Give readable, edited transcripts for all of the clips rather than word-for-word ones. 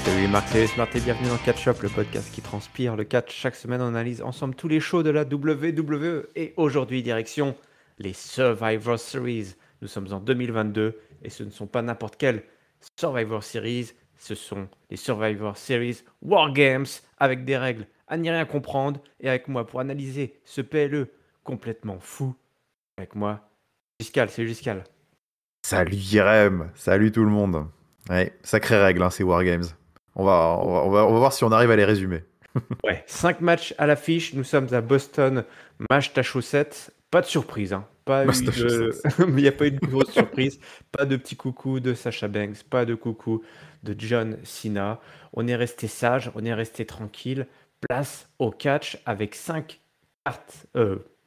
Salut Marc, salut Smart et bienvenue dans Catch Up, le podcast qui transpire le catch. Chaque semaine, on analyse ensemble tous les shows de la WWE. Et aujourd'hui, direction les Survivor Series. Nous sommes en 2022 et ce ne sont pas n'importe quelles Survivor Series. Ce sont les Survivor Series War Games avec des règles à n'y rien comprendre. Et avec moi pour analyser ce PLE complètement fou. Avec moi, Giscal, c'est Giscal. Salut Jerem, salut tout le monde. Ouais, sacrée règle, hein, ces Wargames. On va voir si on arrive à les résumer. Ouais, 5 matchs à l'affiche. Nous sommes à Boston, match à chaussettes. Pas de surprise, hein. Pas eu Master de... Chaussettes. Il n'y a pas eu de grosse surprise. Pas de petit coucou de Sasha Banks. Pas de coucou de John Cena. On est resté sage, on est resté tranquille. Place au catch avec 5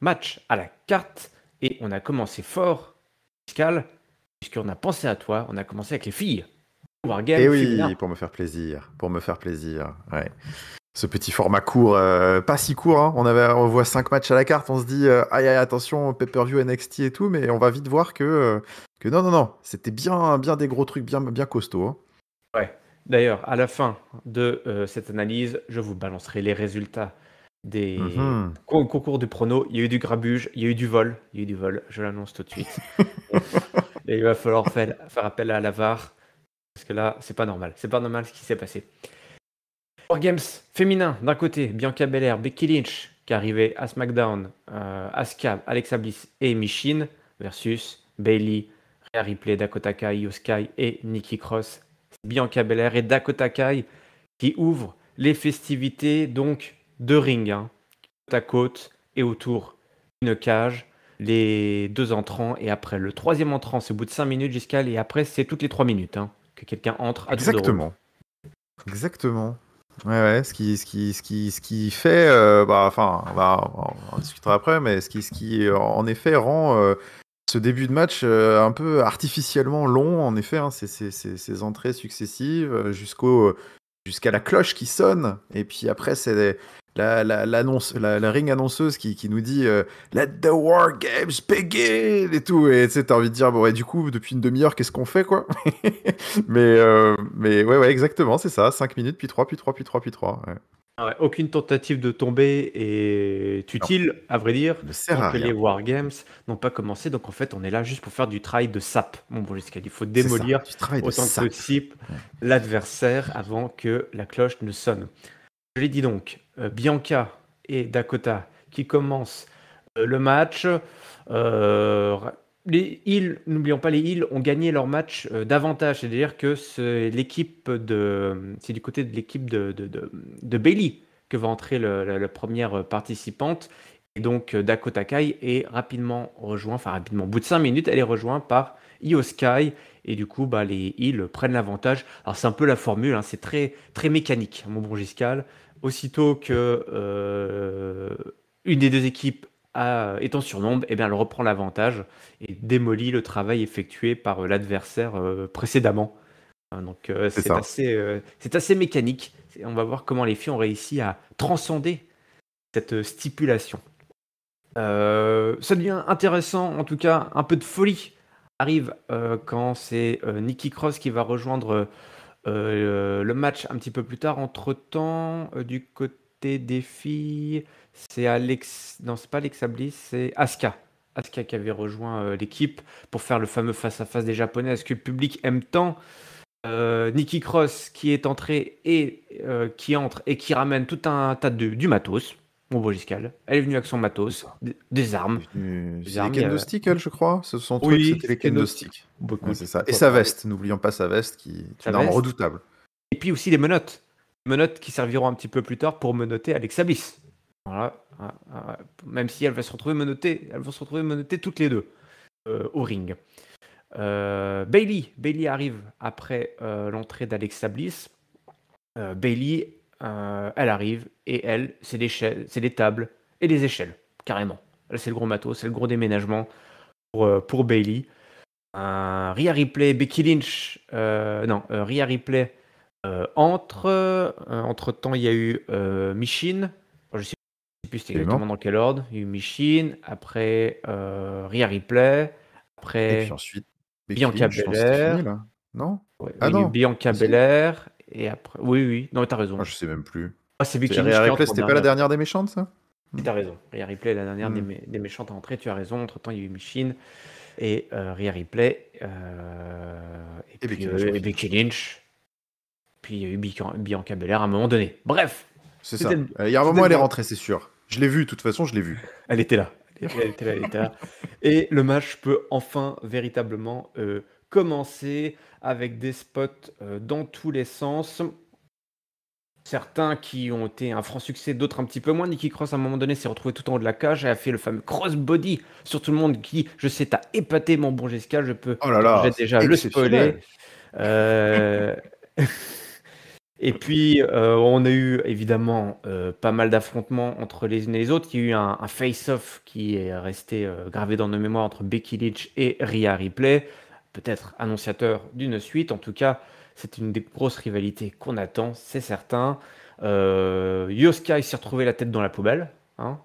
matchs à la carte. Et on a commencé fort, Pascal, puisqu'on a pensé à toi. On a commencé avec les filles. Wargame Et féminin. oui, pour me faire plaisir, Ouais. Ce petit format court, pas si court, hein. On voit 5 matchs à la carte, on se dit, aïe, aïe, attention, pay-per-view NXT et tout, mais on va vite voir que non, c'était bien des gros trucs bien costauds, hein. Ouais. D'ailleurs, à la fin de cette analyse, je vous balancerai les résultats des Mhm. concours de pronos. Il y a eu du grabuge, il y a eu du vol. Il y a eu du vol, je l'annonce tout de suite. Et il va falloir faire appel à la VAR, parce que là, c'est pas normal. C'est pas normal ce qui s'est passé. Wargames féminin, d'un côté, Bianca Belair, Becky Lynch, qui arrivait à SmackDown, Asuka, Alexa Bliss et Michin, versus Bayley, Rhea Ripley, Dakota Kai, Io Sky et Nikki Cross. Bianca Belair et Dakota Kai qui ouvrent les festivités donc de ring, hein, côte à côte et autour d'une cage. Les deux entrants et après le troisième entrant, c'est au bout de 5 minutes jusqu'à et après c'est toutes les 3 minutes, hein, que quelqu'un entre à tour de rôle. Exactement. Ouais, ce qui fait, enfin, on en discutera après, mais ce qui en effet rend ce début de match un peu artificiellement long, en effet, hein, ces entrées successives jusqu'à la cloche qui sonne, et puis après c'est la ring annonceuse qui nous dit Let the War Games begin et tout, et tu sais, t'as envie de dire bon, et du coup depuis une demi-heure qu'est-ce qu'on fait quoi. Mais ouais, exactement, c'est ça, 5 minutes, puis 3 puis 3 puis 3 puis 3 ouais. Ouais, aucune tentative de tomber est Non, utile, à vrai dire, ne sert tant à que les rien. Wargames n'ont pas commencé. Donc en fait, on est là juste pour faire du travail de sap. Bon, jusqu'à il faut C'est ça, démolir du travail de autant que sape. possible Ouais. l'adversaire avant que la cloche ne sonne. Je l'ai dit donc, Bianca et Dakota qui commencent le match. Euh, les Heels, n'oublions pas, les Heels ont gagné leur match d'avantage. C'est-à-dire que c'est du côté de l'équipe de Bayley que va entrer la première participante. Et donc Dakota Kai est rapidement rejoint, enfin rapidement, au bout de 5 minutes, elle est rejointe par Io Sky. Et du coup, les Heels prennent l'avantage. Alors c'est un peu la formule, hein, c'est très, très mécanique, mon bon Giscal. Aussitôt que une des deux équipes est en surnombre, eh bien, elle reprend l'avantage et démolit le travail effectué par l'adversaire précédemment. Hein, donc C'est ça. c'est assez mécanique. On va voir comment les filles ont réussi à transcender cette stipulation. Ça devient intéressant, en tout cas, un peu de folie arrive quand c'est Nikki Cross qui va rejoindre le match un petit peu plus tard. Entre-temps, du côté des filles, c'est Alex... Non, c'est pas Alexa Bliss, c'est Asuka. Asuka qui avait rejoint l'équipe pour faire le fameux face-à-face des Japonais. Est-ce que le public aime tant Nikki Cross qui est entrée et qui entre et qui ramène tout un tas du matos. Mon beau Giscal. Elle est venue avec son C'est matos, ça. des armes. C'est Des des armes, kendo sticks, elle, je crois. Son truc, oui, c'était les kendo kendo-stick. sticks. Bon, Ouais, écoute, c'est ça. Et pourquoi sa pas. veste, n'oublions pas sa veste, qui est Sa une arme veste. redoutable. Et puis aussi les menottes. Menottes qui serviront un petit peu plus tard pour menotter Alexa Bliss. Voilà. Même si elle va se retrouver menottée, elles vont se retrouver menottées toutes les deux au ring. Bayley arrive après l'entrée d'Alexa Bliss. Bayley, elle arrive et elle, c'est des tables et des échelles, carrément. Là, c'est le gros matos, c'est le gros déménagement pour Bayley. Rhea Ripley, Becky Lynch, Rhea Ripley entre-temps, il y a eu Michin. Je ne sais plus c'était exactement Absolument. dans quel ordre. Il y a eu Michin, après Rhea Ripley, Et puis après ensuite, Becky Bianca Lynch, je pense que c'est fini, Belair. là. Non? Ouais, Ah oui, il y a eu non. Bianca Ah si? Belair. Et après, oui, non, t'as raison. Je sais même plus. C'est Becky Lynch Rhea qui Ripley, entre en c'était pas la dernière. dernière des méchantes, ça? Oui, t'as raison. Rhea Ripley est la dernière Hmm. des méchantes à entrer, tu as raison. Entre-temps, il y a eu Machine et Rhea Ripley. Et Becky Lynch, au Et final. Becky Lynch. Puis il y a eu Bianca Belair à un moment donné. Bref, C'est c'était ça. le- Il y a un c'était moment, le elle est bord. rentrée, c'est sûr. Je l'ai vue, de toute façon, je l'ai vue. Elle était là. Elle était là. Et le match peut enfin véritablement commencer avec des spots dans tous les sens. Certains qui ont été un franc succès, d'autres un petit peu moins. Nikki Cross, à un moment donné, s'est retrouvé tout en haut de la cage et a fait le fameux crossbody sur tout le monde qui, je sais, t'a épaté, mon bon Giscal. Je peux Oh là d'ores là, et c'est déjà le spoiler. exceptionnel. Euh, Et puis, on a eu évidemment pas mal d'affrontements entre les unes et les autres. Il y a eu un face-off qui est resté gravé dans nos mémoires entre Becky Lynch et Rhea Ripley. Peut-être annonciateur d'une suite. En tout cas, c'est une des grosses rivalités qu'on attend, c'est certain. Io Sky s'est retrouvé la tête dans la poubelle, hein,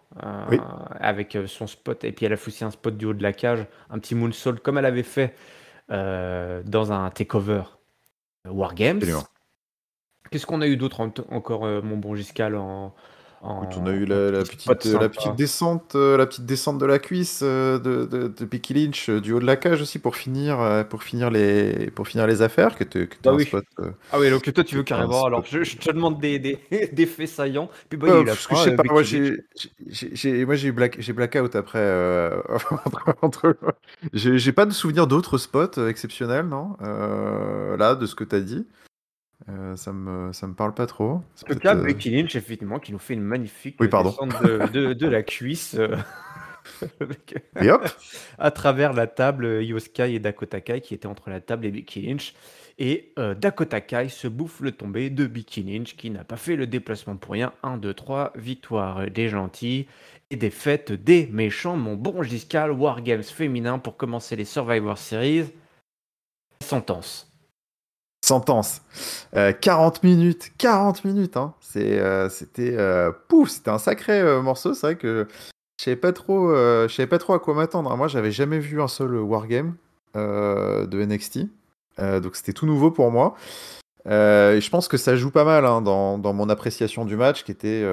Oui, avec son spot. Et puis, elle a foutu un spot du haut de la cage, un petit moonsault, comme elle avait fait dans un takeover Wargames. absolument. Qu'est-ce qu'on a eu d'autre encore, mon bon Giscal, Écoute, on a en eu petit spot la sympa? la petite descente de la cuisse de Becky Lynch du haut de la cage aussi pour finir les affaires, qui était Bah un oui. spot. Ah oui, donc toi tu Qui veux était un carrément. Alors spot. je te demande des faits saillants. Puis bah il y a eu la Parce que je fin, sais pas, moi Becky Lynch. j'ai eu j'ai blackout après. J'ai pas de souvenir d'autres spots exceptionnels, non? Là, de ce que t'as dit. Ça me parle pas trop. C'est En tout peut-être. cas, Becky Lynch, effectivement, qui nous fait une magnifique Oui, pardon. descente de la cuisse avec- Et hop! à travers la table. Io Sky et Dakota Kai qui étaient entre la table et Becky Lynch. Et Dakota Kai se bouffe le tombé de Becky Lynch qui n'a pas fait le déplacement pour rien. 1, 2, 3, victoire des gentils et défaite des méchants. Mon bon Giscal, Wargames féminin pour commencer les Survivor Series. Sentence. Sentence. 40 minutes, hein. C'était un sacré morceau. C'est vrai que je savais pas trop à quoi m'attendre. Moi, j'avais jamais vu un seul wargame de NXT. Donc c'était tout nouveau pour moi. Et je pense que ça joue pas mal, hein, dans mon appréciation du match, qui était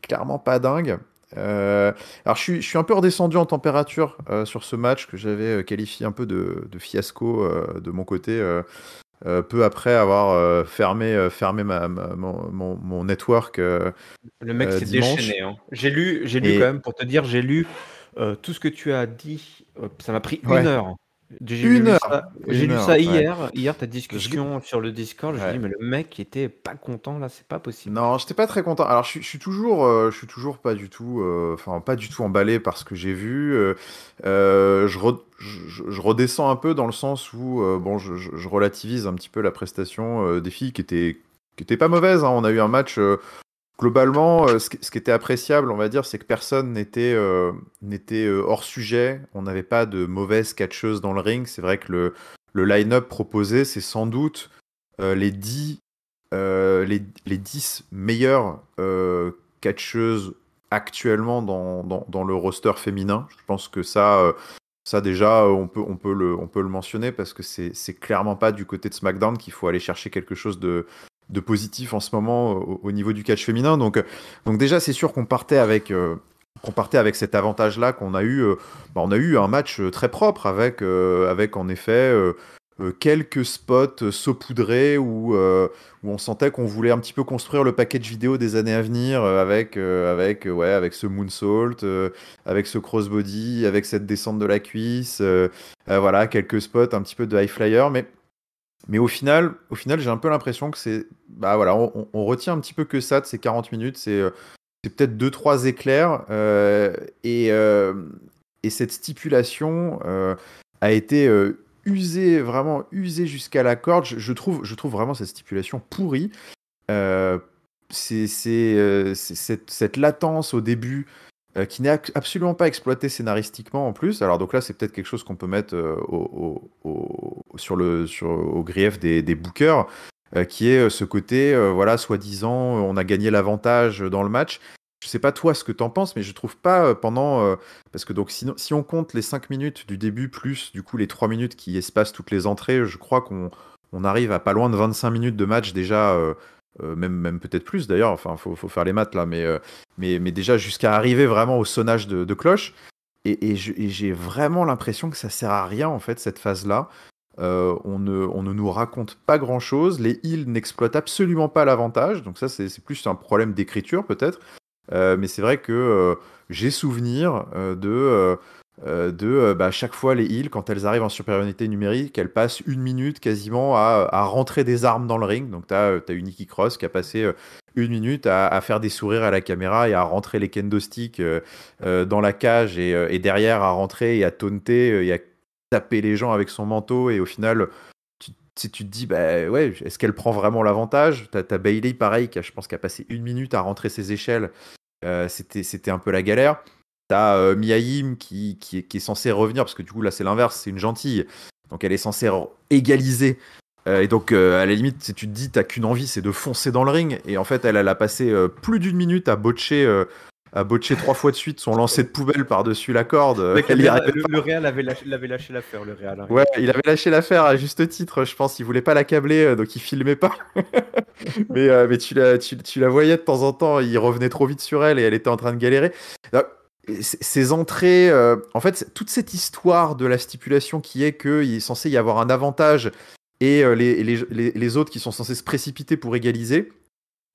clairement pas dingue. Alors je suis un peu redescendu en température sur ce match que j'avais qualifié un peu de fiasco de mon côté, peu après avoir fermé mon network Le mec s'est dimanche. déchaîné, hein. J'ai lu quand Et même, pour te dire, j'ai lu tout ce que tu as dit. Ça m'a pris une ouais, heure. J'ai lu ça ouais. hier. Hier, ta Je l'ai- discussion sur le Discord, je dis, ouais. mais le mec était pas content là, c'est pas possible. Non, j'étais pas très content. Alors, je suis toujours pas du tout, enfin, pas du tout emballé par ce que j'ai vu. Je redescends un peu dans le sens où, bon, je relativise un petit peu la prestation des filles qui était pas mauvaise, hein. On a eu un match, globalement, ce qui était appréciable, on va dire, c'est que personne n'était hors sujet. On n'avait pas de mauvaises catcheuses dans le ring. C'est vrai que le line-up proposé, c'est sans doute les 10 les 10 meilleures catcheuses actuellement dans le roster féminin. Je pense que ça déjà, on peut le mentionner parce que c'est clairement pas du côté de SmackDown qu'il faut aller chercher quelque chose de positif en ce moment au niveau du catch féminin. Donc déjà, c'est sûr qu'on partait avec cet avantage-là qu'on a eu. On a eu un match très propre avec en effet quelques spots saupoudrés où on sentait qu'on voulait un petit peu construire le package vidéo des années à venir avec ce moonsault, avec ce crossbody, avec cette descente de la cuisse, voilà, quelques spots, un petit peu de high flyer, mais au final, j'ai un peu l'impression que bah voilà, on retient un petit peu que ça de ces 40 minutes, c'est peut-être deux trois éclairs, et, euh, et cette stipulation a été vraiment usée jusqu'à la corde. Je trouve vraiment cette stipulation pourrie. Euh, c'est cette latence au début qui n'est absolument pas exploitée scénaristiquement en plus. Alors donc là, c'est peut-être quelque chose qu'on peut mettre au grief des bookers, qui est ce côté, voilà, soi-disant, on a gagné l'avantage dans le match. Je sais pas toi ce que t'en penses, mais je trouve pas parce que donc sinon, si on compte les 5 minutes du début plus du coup les 3 minutes qui espacent toutes les entrées, je crois qu'on on arrive à pas loin de 25 minutes de match déjà, même peut-être plus d'ailleurs, enfin faut faire les maths là, mais déjà jusqu'à arriver vraiment au sonnage de cloche. Et j'ai vraiment l'impression que ça sert à rien en fait cette phase-là. On ne nous raconte pas grand-chose. Les heals n'exploitent absolument pas l'avantage. Donc ça, c'est plus un problème d'écriture peut-être. Mais c'est vrai que j'ai souvenir bah, chaque fois les heals, quand elles arrivent en supériorité numérique, elles passent 1 minute quasiment à rentrer des armes dans le ring. Donc t'as Nikki Cross qui a passé 1 minute à faire des sourires à la caméra et à rentrer les kendo sticks dans la cage et derrière à rentrer et à taunter et à taper les gens avec son manteau. Et au final, tu te dis, bah ouais, est-ce qu'elle prend vraiment l'avantage? T'as Bayley pareil, je pense qu'elle a passé 1 minute à rentrer ses échelles. C'était un peu la galère. T'as Mia Yim qui est censée revenir, parce que du coup là c'est l'inverse, c'est une gentille. Donc elle est censée égaliser. Et donc à la limite, si tu te dis, t'as qu'une envie, c'est de foncer dans le ring. Et en fait, elle a passé plus d'1 minute à botcher 3 fois de suite son lancer de poubelle par-dessus la corde. Le Real l'avait lâché l'affaire, le Real. Hein. Ouais, il avait lâché l'affaire à juste titre, je pense. Il voulait pas l'accabler, donc il filmait pas. mais tu la voyais de temps en temps, il revenait trop vite sur elle et elle était en train de galérer. Alors, ces entrées, en fait, toute cette histoire de la stipulation qui est qu'il est censé y avoir un avantage et les autres qui sont censés se précipiter pour égaliser,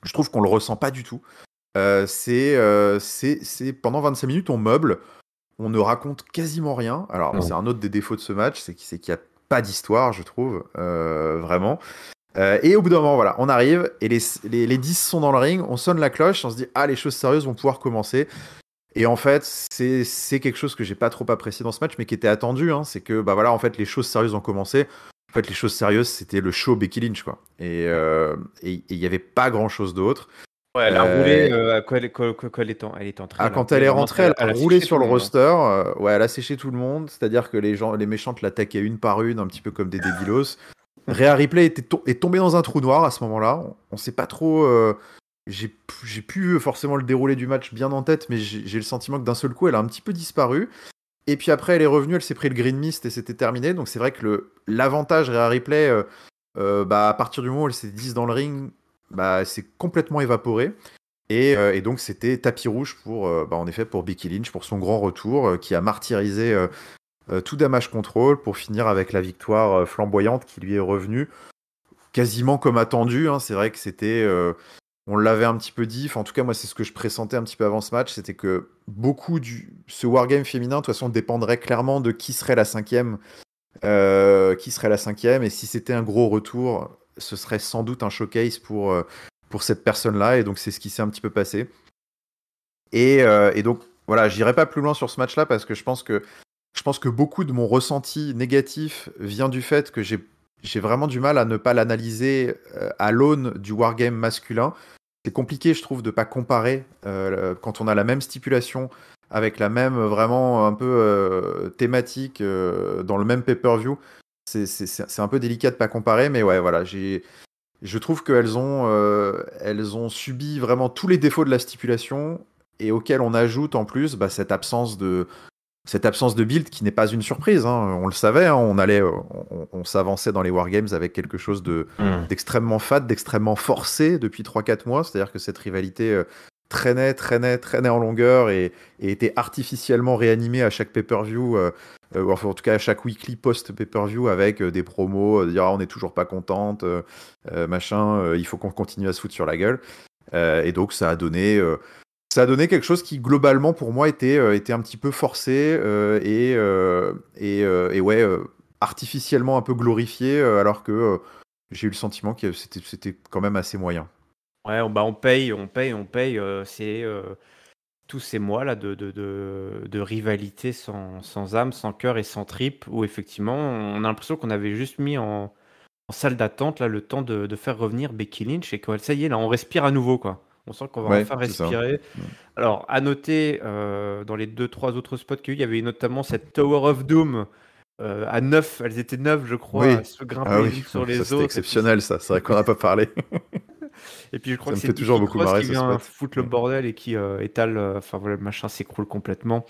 je trouve qu'on le ressent pas du tout. C'est pendant 25 minutes, on meuble, on ne raconte quasiment rien. Alors, c'est un autre des défauts de ce match, c'est qu'il n'y a pas d'histoire, je trouve, vraiment. Et au bout d'un moment, voilà, on arrive et les 10 sont dans le ring, on sonne la cloche, on se dit, ah, les choses sérieuses vont pouvoir commencer. Et en fait, c'est quelque chose que j'ai pas trop apprécié dans ce match, mais qui était attendu. Hein, c'est que, bah voilà, en fait, les choses sérieuses ont commencé. En fait, les choses sérieuses, c'était le show Becky Lynch, quoi. Et il y avait pas grand chose d'autre. Ouais, elle a roulé quand elle est entrée. Quand elle est rentrée, elle a roulé sur le roster. Ouais, elle a séché tout le monde. C'est-à-dire que les méchantes l'attaquaient une par une, un petit peu comme des débilos. Rhea Ripley est tombée dans un trou noir à ce moment-là. On sait pas trop. J'ai plus forcément le déroulé du match bien en tête, mais j'ai le sentiment que d'un seul coup, elle a un petit peu disparu. Et puis après, elle est revenue, elle s'est pris le green mist et c'était terminé. Donc c'est vrai que l'avantage Rhea Ripley, bah, à partir du moment où elle s'est 10 dans le ring, bah, c'est complètement évaporé. Et donc c'était tapis rouge en effet, pour Becky Lynch, pour son grand retour, qui a martyrisé tout Damage Control pour finir avec la victoire flamboyante qui lui est revenue quasiment comme attendu. Hein. C'est vrai que c'était... on l'avait un petit peu dit, enfin, en tout cas moi c'est ce que je pressentais un petit peu avant ce match, c'était que ce wargame féminin de toute façon dépendrait clairement de qui serait la cinquième, et si c'était un gros retour, ce serait sans doute un showcase pour cette personne-là, et donc c'est ce qui s'est un petit peu passé. Et donc voilà, j'irai pas plus loin sur ce match-là parce que je pense que beaucoup de mon ressenti négatif vient du fait que j'ai vraiment du mal à ne pas l'analyser à l'aune du wargame masculin. C'est compliqué, je trouve, de pas comparer quand on a la même stipulation avec la même vraiment un peu thématique dans le même pay-per-view. C'est un peu délicat de pas comparer, mais ouais, voilà, je trouve qu'elles ont subi vraiment tous les défauts de la stipulation et auxquels on ajoute en plus cette absence de build qui n'est pas une surprise, hein. On le savait, hein, on s'avançait dans les Wargames avec quelque chose d'extrêmement fat, d'extrêmement forcé depuis 3-4 mois, c'est-à-dire que cette rivalité traînait en longueur et était artificiellement réanimée à chaque pay-per-view, enfin en tout cas à chaque weekly post-pay-per-view avec des promos, dire on n'est toujours pas contente, machin, il faut qu'on continue à se foutre sur la gueule. Et donc ça a donné quelque chose qui globalement pour moi était un petit peu forcé et ouais, artificiellement un peu glorifié, alors que j'ai eu le sentiment que c'était quand même assez moyen. Ouais, on paye. C'est tous ces mois là de rivalité sans âme, sans cœur et sans tripes, où effectivement on a l'impression qu'on avait juste mis en salle d'attente là le temps de faire revenir Becky Lynch et que ça y est, là on respire à nouveau, quoi. On sent qu'on va enfin respirer. Alors, à noter, dans les 2-3 autres spots qu'il y a eu, il y avait notamment cette Tower of Doom à 9. Elles étaient 9, je crois, à se grimper les unes sur les autres. C'était exceptionnel, ça. C'est vrai qu'on n'a pas parlé. Et puis, je crois ça que me fait toujours beaucoup marrer, qui vient foutre le bordel et qui étale... Enfin, voilà, le machin s'écroule complètement.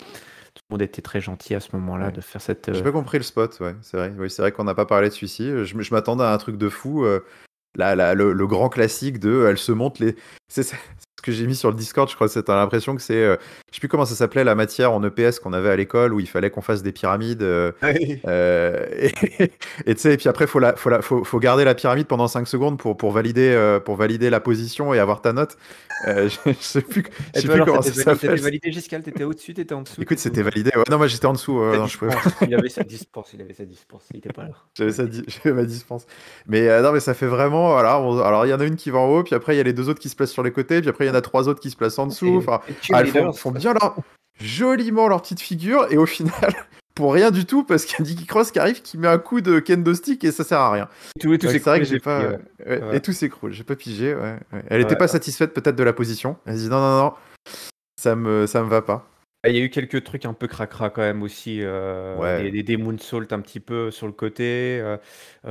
tout le monde était très gentil à ce moment-là Ouais. de faire cette. J'ai pas compris le spot, ouais, c'est vrai. Oui, c'est vrai qu'on n'a pas parlé de celui-ci. Je m'attendais à un truc de fou. Le grand classique de elle se monte les. C'est ce que j'ai mis sur le Discord, je crois que t'as l'impression que c'est. Je sais plus comment ça s'appelait la matière en EPS qu'on avait à l'école où il fallait qu'on fasse des pyramides. Oui. Et tu sais, et puis après, faut garder la pyramide pendant 5 secondes pour valider la position et avoir ta note. Je sais plus, je Et sais toi, plus alors, comment ça t'étais s'appelle. validé, Giscal? T'étais au-dessus, t'étais en dessous, Écoute, t'étais où? c'était validé. Ouais, non, moi j'étais en dessous. Ta Non, je pouvais dispense. Il avait sa dispense, il était pas là. J'avais ma dispense. Mais non, mais ça fait vraiment. Voilà, alors, il y en a une qui va en haut, puis après, il y a les deux autres qui se placent sur les côtés, puis après, il y en a trois autres qui se placent en dessous. Enfin, Et elles cheerleaders. font bien joliment leur petite figure, et au final, pour rien du tout, parce qu'il y a Dicky Cross qui arrive, qui met un coup de kendo stick, et ça sert à rien. Tout Donc, c'est vrai que j'ai j'ai pris, pas. Ouais, ouais. et tout s'écroule, j'ai pas pigé. Ouais. Elle était Ouais. pas satisfaite peut-être de la position. Elle se dit non, ça me va pas. Il y a eu quelques trucs un peu cracra quand même aussi, Ouais. des moonsaults un petit peu sur le côté.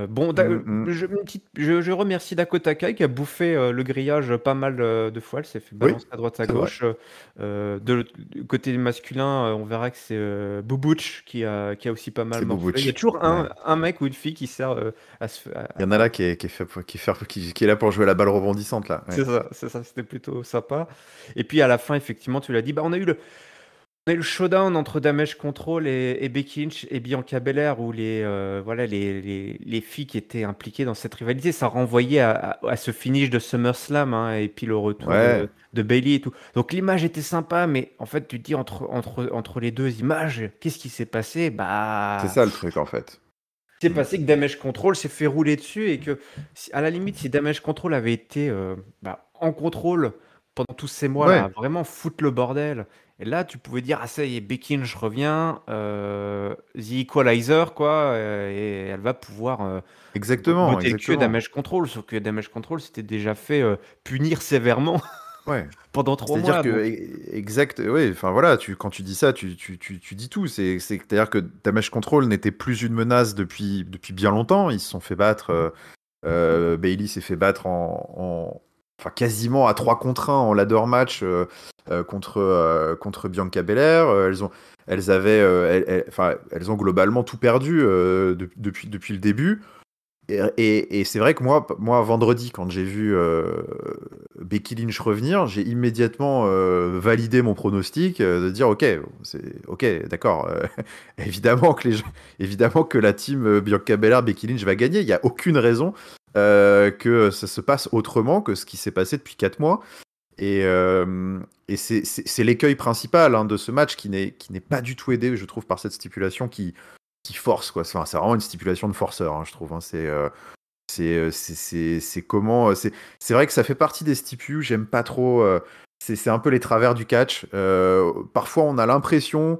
Bon, je remercie Dakota Kai qui a bouffé le grillage pas mal de fois. Elle s'est fait Oui, balancer à droite à c'est vrai. gauche. Du côté masculin, on verra que c'est Boubouch qui a aussi pas mal C'est morflé. Il y a Boubouch. toujours Ouais. un mec ou une fille qui sert Il y en a là qui est là pour jouer la balle rebondissante là. Ouais. c'est ça, c'était plutôt sympa. Et puis à la fin, effectivement, tu l'as dit, bah, on a eu le showdown entre Damage Control et Becky Lynch et Bianca Belair où voilà, les filles qui étaient impliquées dans cette rivalité, ça renvoyait à ce finish de SummerSlam, hein, et puis le retour Ouais, de Bayley et tout. Donc l'image était sympa, mais en fait, tu te dis entre les deux images, qu'est-ce qui s'est passé? c'est Bah, ça le truc en fait. c'est Mm. passé que Damage Control s'est fait rouler dessus et que, à la limite, si Damage Control avait été en contrôle pendant tous ces mois-là, Ouais, à vraiment foutre le bordel, et là, tu pouvais dire, ah ça y est, Becky Lynch revient, The Equalizer, quoi, et elle va pouvoir exactement, botter le cul à exactement. Damage Control, sauf que Damage Control s'était déjà fait punir sévèrement Ouais. pendant 3 C'est-à-dire mois, que donc ouais, enfin voilà, quand tu dis ça, tu dis tout. C'est-à-dire que Damage Control n'était plus une menace depuis bien longtemps. Ils se sont fait battre. Bailey s'est fait battre enfin quasiment à 3 contre 1 en ladder match contre Bianca Belair. Elles ont globalement tout perdu depuis le début. Et c'est vrai que moi, vendredi, quand j'ai vu Becky Lynch revenir, j'ai immédiatement validé mon pronostic de dire ok, d'accord. Évidemment que la team Bianca Belair, Becky Lynch va gagner. Il n'y a aucune raison que ça se passe autrement que ce qui s'est passé depuis 4 mois. Et c'est l'écueil principal de ce match qui n'est pas du tout aidé, je trouve, par cette stipulation qui force, quoi. Enfin, c'est vraiment une stipulation de forceur, je trouve. C'est comment. C'est vrai que ça fait partie des stipus, j'aime pas trop. C'est un peu les travers du catch. Parfois, on a l'impression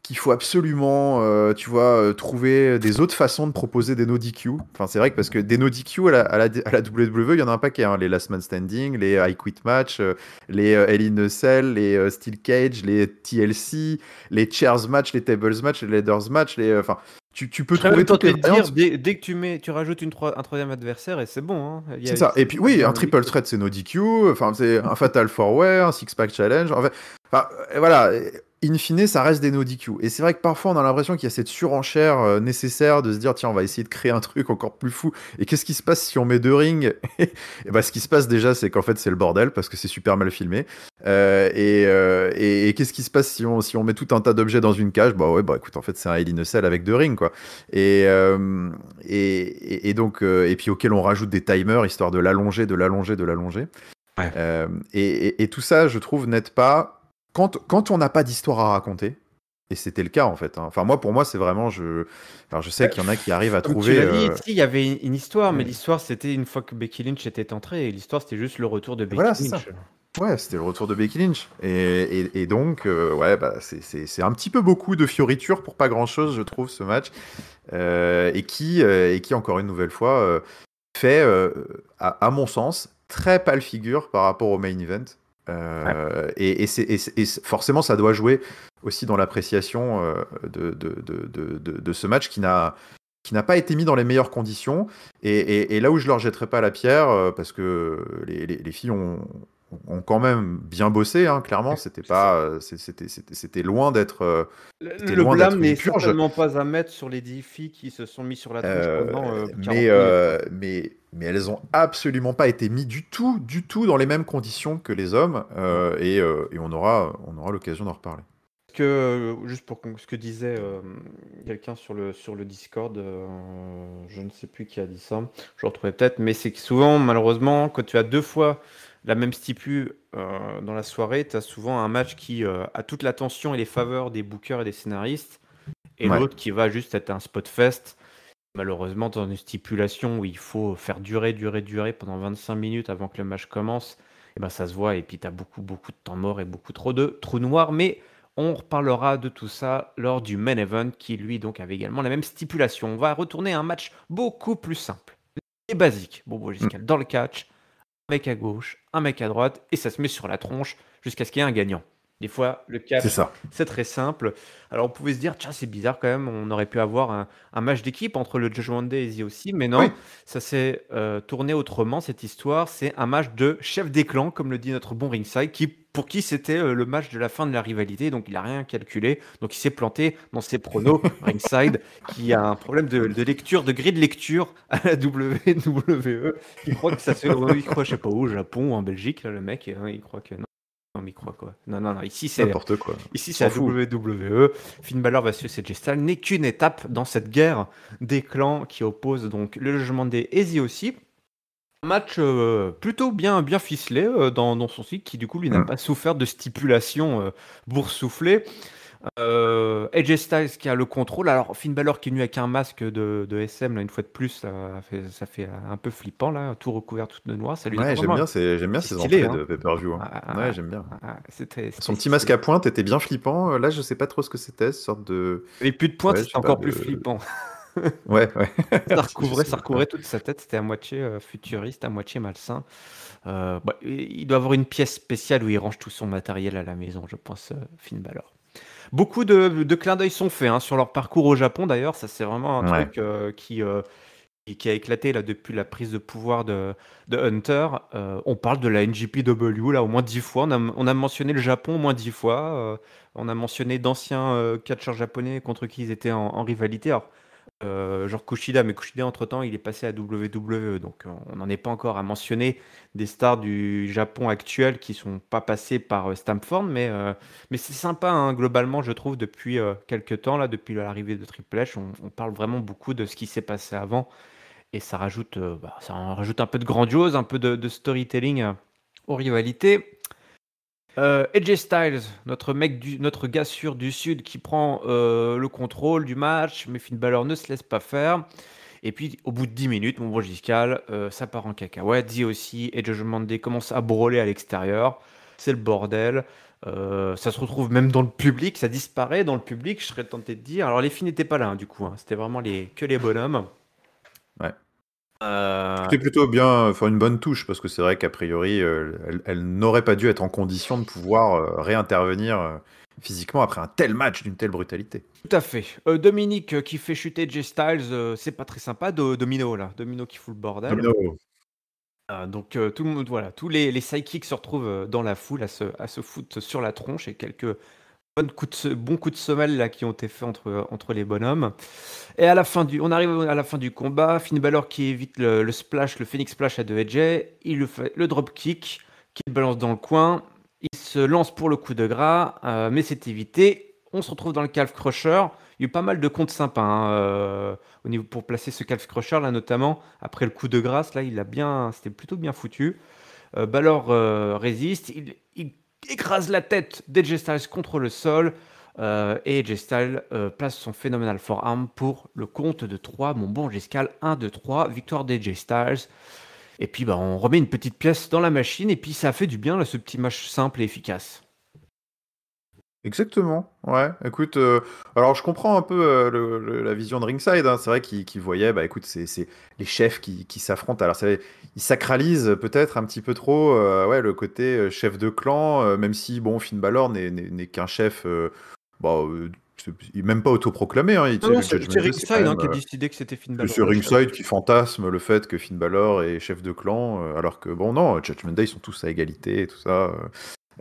qu'il faut absolument, tu vois, trouver des autres façons de proposer des no DQ. Enfin, c'est vrai que parce que des no DQ à la WWE, il y en a un paquet. Les Last Man Standing, les I Quit Match, les Hell in a Cell, les Steel Cage, les TLC, les Chairs Match, les Tables Match, les Ladders Match. Enfin, tu peux je serais trouver même toutes les tenté de dire, variantes. dès que tu rajoutes un troisième adversaire, et c'est bon, hein. C'est ça. Et puis oui, un triple threat. threat, c'est no DQ. Enfin, c'est un fatal four way, un six pack challenge. Enfin, voilà. In fine, ça reste des no DQ. Et c'est vrai que parfois, on a l'impression qu'il y a cette surenchère nécessaire de se dire, tiens, on va essayer de créer un truc encore plus fou. Et qu'est-ce qui se passe si on met deux rings? Et bah, ce qui se passe déjà, c'est qu'en fait, c'est le bordel parce que c'est super mal filmé. Et qu'est-ce qui se passe si on met tout un tas d'objets dans une cage? Bah ouais, bah écoute, en fait, c'est un Hell in a Cell avec deux rings, quoi. Et donc, et puis auquel on rajoute des timers histoire de l'allonger. Ouais. Et tout ça, je trouve, n'aide pas. Quand on n'a pas d'histoire à raconter, et c'était le cas en fait. Enfin, pour moi, c'est vraiment. Alors, je sais qu'il y en a qui arrivent à Comme tu trouver. l'as dit, si, il y avait une histoire, mais Ouais. l'histoire, c'était une fois que Becky Lynch était entrée, et l'histoire, c'était juste le retour de Et Becky voilà, c'est ça. Lynch. Ouais, c'était le retour de Becky Lynch. Et donc, ouais, bah, c'est un petit peu beaucoup de fioritures pour pas grand-chose, je trouve, ce match. Et qui, encore une nouvelle fois, fait, à mon sens, très pâle figure par rapport au main event. Et forcément, ça doit jouer aussi dans l'appréciation de ce match qui n'a pas été mis dans les meilleures conditions. Et là où je leur jetterai pas la pierre, parce que les filles ont ont quand même bien bossé, hein, clairement. C'était loin d'être Le blâme n'est une purge. certainement pas à mettre sur les 10 filles qui se sont mis sur la tronche Euh, pendant 40 mais, minutes, quoi. mais elles ont absolument pas été mises du tout dans les mêmes conditions que les hommes. Ouais. Et on aura l'occasion d'en reparler. Juste pour ce que disait quelqu'un sur le Discord, je ne sais plus qui a dit ça, je le retrouvais peut-être, mais c'est que souvent, malheureusement, quand tu as 2 fois la même stipu dans la soirée, tu as souvent un match qui a toute l'attention et les faveurs des bookers et des scénaristes, et Ouais. l'autre qui va juste être un spot fest. Malheureusement, dans une stipulation où il faut faire durer pendant 25 minutes avant que le match commence, et ben ça se voit, et puis tu as beaucoup de temps mort et beaucoup trop de trous noirs, mais on reparlera de tout ça lors du main event qui, lui, donc avait également la même stipulation. On va retourner à un match beaucoup plus simple et basique. Bon, jusqu'à dans le catch, un mec à gauche, un mec à droite, et ça se met sur la tronche jusqu'à ce qu'il y ait un gagnant. Des fois, le C'est catch, ça. c'est très simple. Alors, on pouvait se dire, tiens, c'est bizarre quand même, on aurait pu avoir un match d'équipe entre le Judgment Day et Izzy aussi, mais Oui. non, ça s'est tourné autrement, cette histoire. C'est un match de chef des clans, comme le dit notre bon Ringside, pour qui c'était le match de la fin de la rivalité, donc il n'a rien calculé, donc il s'est planté dans ses pronos, Ringside, qui a un problème de lecture, de grille de lecture à la WWE, il croit que ça se fait, il croit, je sais pas où, au Japon ou en Belgique, là, le mec, il croit que non. Non, mais il croit quoi. Non. Ici, c'est N'importe quoi. la S'en fout. WWE. Finn Balor versus AJ Styles n'est qu'une étape dans cette guerre des clans qui oppose donc le Judgment Day et Izzy aussi. Un match plutôt bien ficelé dans son site qui du coup lui n'a pas souffert de stipulation boursouflée. AJ Styles qui a le contrôle. Alors Finn Balor qui est venu avec un masque de SM là, une fois de plus, ça fait un peu flippant là, tout recouvert tout de noir. Ça lui donne Ouais, vraiment. j'aime bien C'est ces stylé, entrées hein. de pay-per-view. Hein. Ouais, Ah, j'aime bien. c'était Son petit stylé. masque à pointe était bien flippant. Là, je sais pas trop ce que c'était, cette sorte de. Et plus de pointe, Ouais, je c'était sais pas, encore plus de. flippant. Ouais. Je Ça sais pas. recouvrait toute sa tête, c'était à moitié futuriste, à moitié malsain. Il doit avoir une pièce spéciale où il range tout son matériel à la maison, je pense, Finn Balor. Beaucoup de clins d'œil sont faits sur leur parcours au Japon, d'ailleurs. Ça, c'est vraiment un Ouais. truc qui a éclaté là, depuis la prise de pouvoir de Hunter. On parle de la NJPW là, au moins 10 fois. On a mentionné le Japon au moins 10 fois. On a mentionné d'anciens catcheurs japonais contre qui ils étaient en rivalité. Alors, genre Kushida, mais Kushida entre-temps il est passé à WWE, donc on n'en est pas encore à mentionner des stars du Japon actuel qui sont pas passés par Stamford, mais c'est sympa globalement je trouve depuis quelques temps, là, depuis l'arrivée de Triple H, on parle vraiment beaucoup de ce qui s'est passé avant, et ça en rajoute un peu de grandiose, un peu de storytelling aux rivalités. AJ Styles, notre gars sûr du Sud qui prend le contrôle du match, mais Finn Balor ne se laisse pas faire. Et puis, au bout de 10 minutes, mon bon Giscal, ça part en cacahuète. Dit aussi, et Judgment Day commence à brûler à l'extérieur. C'est le bordel. Ça se retrouve même dans le public, ça disparaît dans le public, je serais tenté de dire. Alors, les filles n'étaient pas là, du coup. C'était vraiment que les bonhommes. Ouais. Euh, C'était plutôt bien, enfin une bonne touche, parce que c'est vrai qu'a priori, elle n'aurait pas dû être en condition de pouvoir réintervenir physiquement après un tel match d'une telle brutalité. Tout à fait. Dominique qui fait chuter Jay Styles, c'est pas très sympa. Domino, là. Domino qui fout le bordel. Domino. Donc tout le monde, voilà, tous les sidekicks se retrouvent dans la foule à se foutre sur la tronche, et quelques bons coups de semelle là, qui ont été faits entre les bonhommes. Et on arrive à la fin du combat. Finn Balor qui évite le splash, le Phoenix Splash à 2 AJ. Il le fait le drop kick, qu'il balance dans le coin. Il se lance pour le coup de gras, mais c'est évité. On se retrouve dans le calf crusher. Il y a eu pas mal de comptes sympas au niveau pour placer ce calf crusher là, notamment après le coup de grâce là, c'était plutôt bien foutu. Balor résiste, il écrase la tête d'AJ Styles contre le sol, et AJ Styles place son phénoménal forearm pour le compte de 3. Mon bon Giscal, 1, 2, 3, victoire d'AJ Styles. Et puis on remet une petite pièce dans la machine, et puis ça a fait du bien là, ce petit match simple et efficace. Exactement, ouais. Écoute, alors je comprends un peu la vision de Ringside, hein. C'est vrai qu'il voyait, bah écoute, c'est les chefs qui s'affrontent. Alors ils sacralisent peut-être un petit peu trop ouais, le côté chef de clan, même si, bon, Finn Balor n'est qu'un chef, bah, il est même pas autoproclamé, hein. Non, non, Le c'est Judgment Day, c'est quand Ringside même qui a décidé que c'était Finn Balor. c'est Ringside qui fantasme le fait que Finn Balor est chef de clan, alors que bon, non, Judgment Day, ils sont tous à égalité et tout ça.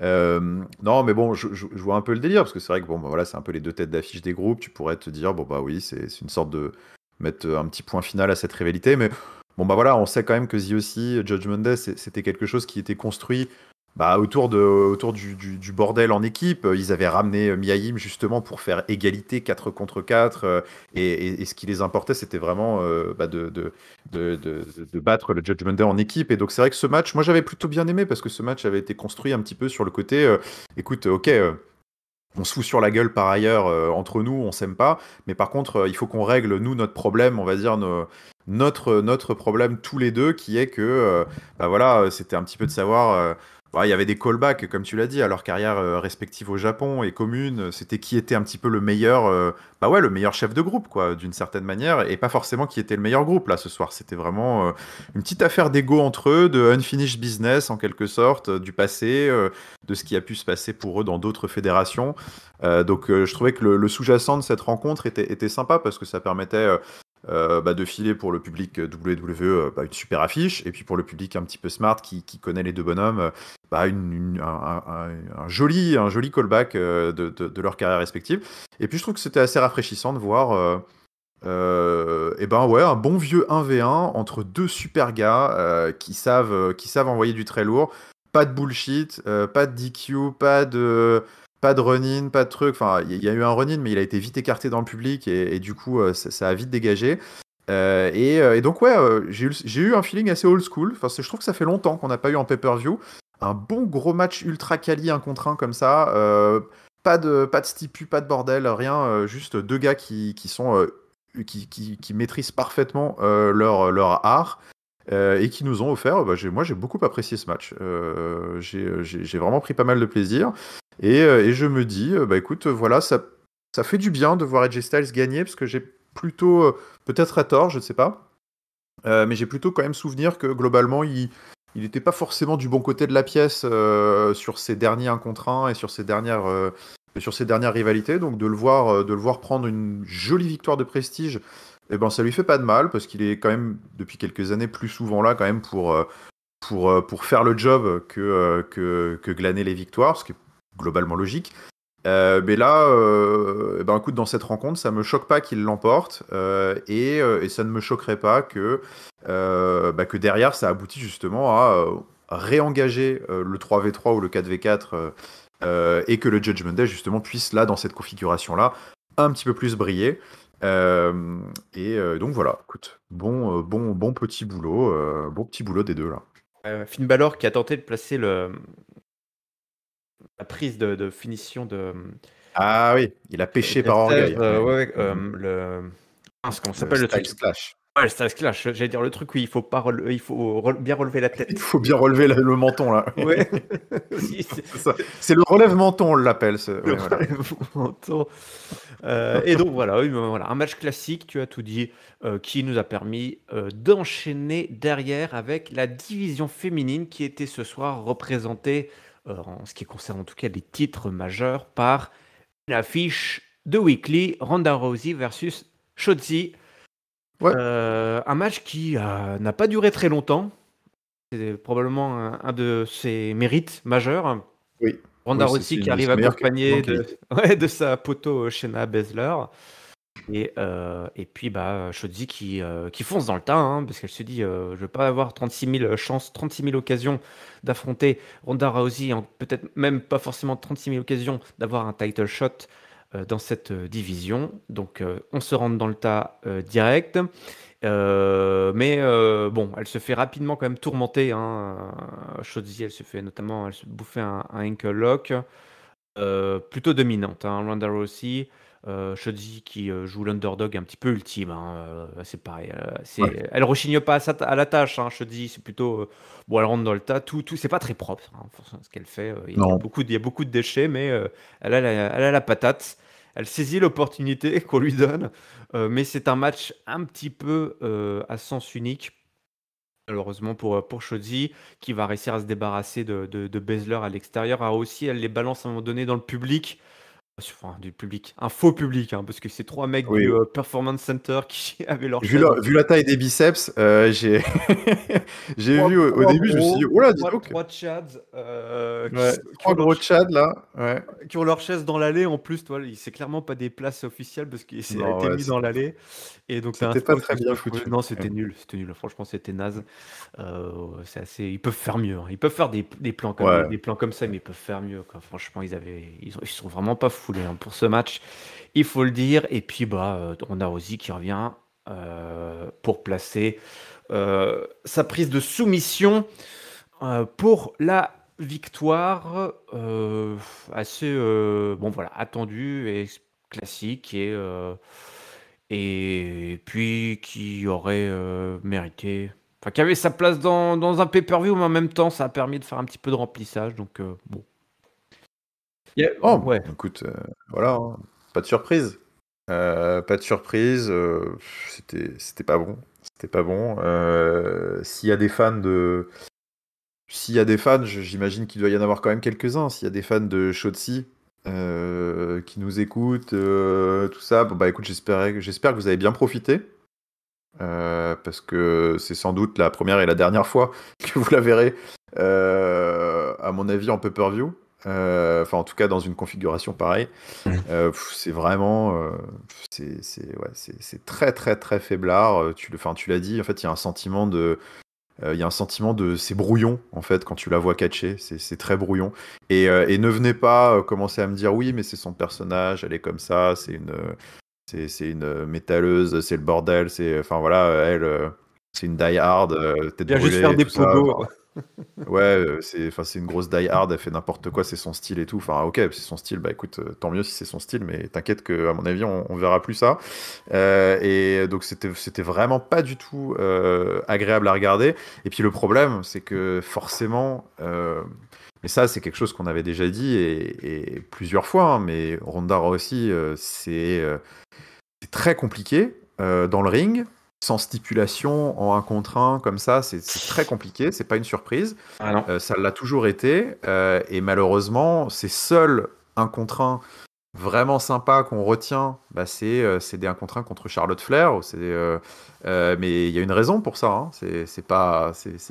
Non, mais bon, je vois un peu le délire, parce que c'est vrai que bon, bah, voilà, c'est un peu les deux têtes d'affiche des groupes. Tu pourrais te dire, bon, bah oui, c'est une sorte de mettre un petit point final à cette rivalité, mais bon, bah voilà, on sait quand même que aussi Judgment Day, c'était quelque chose qui était construit bah, autour du bordel en équipe. Ils avaient ramené Mia justement pour faire égalité 4 contre 4, et ce qui les importait, c'était vraiment bah, de battre le Judgment Day en équipe. Et donc c'est vrai que ce match, moi j'avais plutôt bien aimé parce que ce match avait été construit un petit peu sur le côté, écoute, ok, on se fout sur la gueule par ailleurs entre nous, on s'aime pas, mais par contre il faut qu'on règle nous notre problème, on va dire notre problème tous les deux, qui est que bah voilà, c'était un petit peu de savoir. Bah, il y avait des callbacks, comme tu l'as dit, à leur carrière respective au Japon et commune. C'était qui était un petit peu le meilleur, bah ouais, le meilleur chef de groupe, quoi, d'une certaine manière, et pas forcément qui était le meilleur groupe là ce soir. C'était vraiment une petite affaire d'ego entre eux, de unfinished business en quelque sorte, du passé, de ce qui a pu se passer pour eux dans d'autres fédérations. Donc je trouvais que le sous-jacent de cette rencontre était sympa parce que ça permettait bah, de filer pour le public WWE bah, une super affiche, et puis pour le public un petit peu smart qui connaît les deux bonhommes, bah, un joli callback de leur carrière respective. Et puis je trouve que c'était assez rafraîchissant de voir et ben ouais, un bon vieux 1v1 entre deux super gars qui savent envoyer du très lourd. Pas de bullshit, pas de DQ, pas de run-in, pas de truc. Enfin, il y a eu un run-in, mais il a été vite écarté dans le public, et du coup, ça a vite dégagé. Et donc, ouais, j'ai eu un feeling assez old school. Enfin, je trouve que ça fait longtemps qu'on n'a pas eu en pay-per-view un bon gros match ultra quali 1 contre 1 comme ça. Pas de stipu, pas de bordel, rien. Juste deux gars qui maîtrisent parfaitement leur art. Et qui nous ont offert, bah, moi j'ai beaucoup apprécié ce match. J'ai vraiment pris pas mal de plaisir. Et je me dis, bah écoute, voilà, ça fait du bien de voir AJ Styles gagner, parce que j'ai plutôt, peut-être à tort, je ne sais pas, mais j'ai plutôt quand même souvenir que globalement, il n'était pas forcément du bon côté de la pièce sur ses derniers 1 contre 1 et sur ses dernières rivalités. Donc de le voir prendre une jolie victoire de prestige, eh ben, ça lui fait pas de mal, parce qu'il est quand même, depuis quelques années, plus souvent là quand même pour faire le job que glaner les victoires, ce qui est globalement logique. Mais là, eh ben, écoute, dans cette rencontre, ça me choque pas qu'il l'emporte, et ça ne me choquerait pas bah, que derrière, ça aboutit justement à réengager le 3v3 ou le 4v4, et que le Judgment Day justement puisse, là, dans cette configuration-là, un petit peu plus briller. Et donc voilà, écoute, bon petit boulot des deux là. Finn Balor qui a tenté de placer la prise de finition de Ah oui, il a pêché par d'Estève, orgueil. ouais, comment ça Le s'appelle le truc? Styles Clash. Ouais, le Style Clash, j'allais dire le truc où il faut pas il faut bien relever la Il tête. faut bien relever le menton là. Ouais, aussi, C'est ça. C'est le relève menton, on l'appelle. le Ouais, voilà. menton. Et donc voilà, oui, ben voilà, un match classique, tu as tout dit, qui nous a permis d'enchaîner derrière avec la division féminine qui était ce soir représentée, en ce qui concerne en tout cas les titres majeurs, par l'affiche de Weekly, Ronda Rousey versus Shotzi. Ouais. Un match qui n'a pas duré très longtemps. C'est probablement un de ses mérites majeurs. Oui. Ronda Oui, c'est Rousey c'est qui une de arrive ses meilleures accompagnée de, qualités. ouais, de sa poteau Shayna Baszler. Et puis bah, Shotzi qui fonce dans le tas, hein, parce qu'elle se dit je ne vais pas avoir 36 000 chances, 36 000 occasions d'affronter Ronda Rousey, peut-être même pas forcément 36 000 occasions d'avoir un title shot dans cette division. Donc on se rentre dans le tas direct. Mais bon, elle se fait rapidement quand même tourmenter, hein. Shotzi, elle se bouffait un ankle lock. Plutôt dominante, hein, Ronda Rousey. Shotzi qui joue l'underdog un petit peu ultime, hein, c'est pareil. Ouais. Elle rechigne pas à la tâche, hein, Shotzi. C'est plutôt. Bon, elle rentre dans le tas. C'est pas très propre, hein, forcément, ce qu'elle fait. Non. Il y a beaucoup de déchets, mais elle a la patate. Elle saisit l'opportunité qu'on lui donne. Mais c'est un match un petit peu à sens unique. Malheureusement pour Shotzi, qui va réussir à se débarrasser de Baszler à l'extérieur. Ah, aussi, elle les balance à un moment donné dans le public. enfin, du public, un faux public, hein, parce que c'est 3 mecs Oui, du oui. Performance Center qui avaient leur Vu chaise la, en vu la taille des biceps, j'ai j'ai 3 vu au début, je me suis dit, oula, dis donc. 3 Chads Ouais, trois gros Tchad là. Ouais. qui ont leur chaise dans l'allée en plus, toi, c'est clairement pas des places officielles parce que ça a Non, été ouais, mis dans l'allée. Et donc, tu as un c'était pas scout très qui bien se trouve. foutu. Non, Ouais. c'était nul. Franchement, c'était naze. C'est assez. Ils peuvent faire mieux, hein. Ils peuvent faire des plans comme, Ouais. des plans comme ça, mais ils peuvent faire mieux, quoi. Franchement, ils sont vraiment pas foulés, hein, pour ce match. Il faut le dire. Et puis, on a Ozzy qui revient pour placer sa prise de soumission pour la victoire assez bon voilà attendue et classique et puis qui aurait mérité, enfin qui avait sa place dans un pay-per-view, mais en même temps ça a permis de faire un petit peu de remplissage, donc bon. Oh, Ouais. écoute, voilà, hein. Pas de surprise. Pas de surprise. C'était pas bon. C'était pas bon. S'il y a des fans, j'imagine qu'il doit y en avoir quand même quelques-uns. S'il y a des fans de Shotzi qui nous écoutent, tout ça, bon, bah écoute, j'espère que vous avez bien profité. Parce que c'est sans doute la première et la dernière fois que vous la verrez, à mon avis, en pay-per-view. Enfin, en tout cas, dans une configuration pareille. C'est vraiment. Ouais, c'est très, très, très faiblard. Tu l'as dit, en fait, il y a un sentiment de. C'est brouillon, en fait, quand tu la vois catcher. C'est très brouillon. Et ne venez pas commencer à me dire, oui, mais c'est son personnage, elle est comme ça, c'est une métalleuse, c'est le bordel, enfin voilà, elle, c'est une die-hard, tête Il va juste faire brûlée, des tout ça. pogos. Ouais, c'est une grosse die-hard, elle fait n'importe quoi, c'est son style et tout. Enfin, ok, c'est son style, bah écoute, tant mieux si c'est son style, mais t'inquiète que, à mon avis, on verra plus ça. Et donc, c'était vraiment pas du tout agréable à regarder. Et puis, le problème, c'est que forcément, et ça, c'est quelque chose qu'on avait déjà dit et plusieurs fois, hein, mais Ronda Rousey, c'est très compliqué dans le ring. Sans stipulation, en 1 contre 1, comme ça, c'est très compliqué, c'est pas une surprise. Ah non. Ça l'a toujours été, et malheureusement, ces seuls 1 contre 1 vraiment sympas qu'on retient, bah, c'est des 1 contre 1 contre Charlotte Flair. Mais il y a une raison pour ça, hein. Il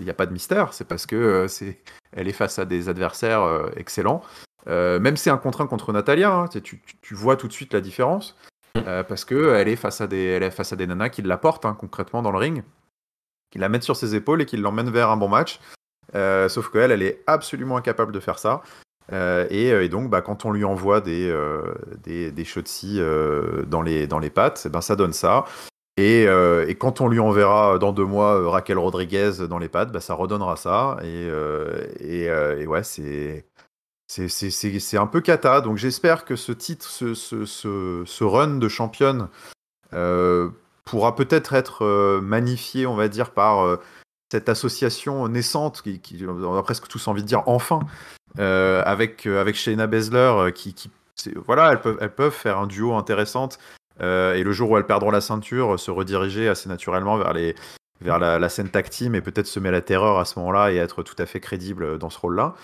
n'y a pas de mystère, c'est parce que elle est face à des adversaires excellents. Même si c'est 1 contre 1 contre Natalia, hein, tu vois tout de suite la différence. Parce que elle est face à des nanas qui la portent, hein, concrètement dans le ring, qui la mettent sur ses épaules et qui l'emmènent vers un bon match. Sauf qu'elle, elle est absolument incapable de faire ça. Et donc, bah, quand on lui envoie des Shotzi dans les pattes, ben, ça donne ça. Et quand on lui enverra dans 2 mois Raquel Rodriguez dans les pattes, bah, ça redonnera ça. Et ouais, c'est un peu cata, donc j'espère que ce titre, ce run de championne pourra peut-être être magnifié, on va dire, par cette association naissante, on a presque tous envie de dire enfin, avec Shayna Baszler, voilà, elles peuvent faire un duo intéressant, et le jour où elles perdront la ceinture, se rediriger assez naturellement vers la scène tag team et peut-être semer la terreur à ce moment-là et être tout à fait crédible dans ce rôle-là.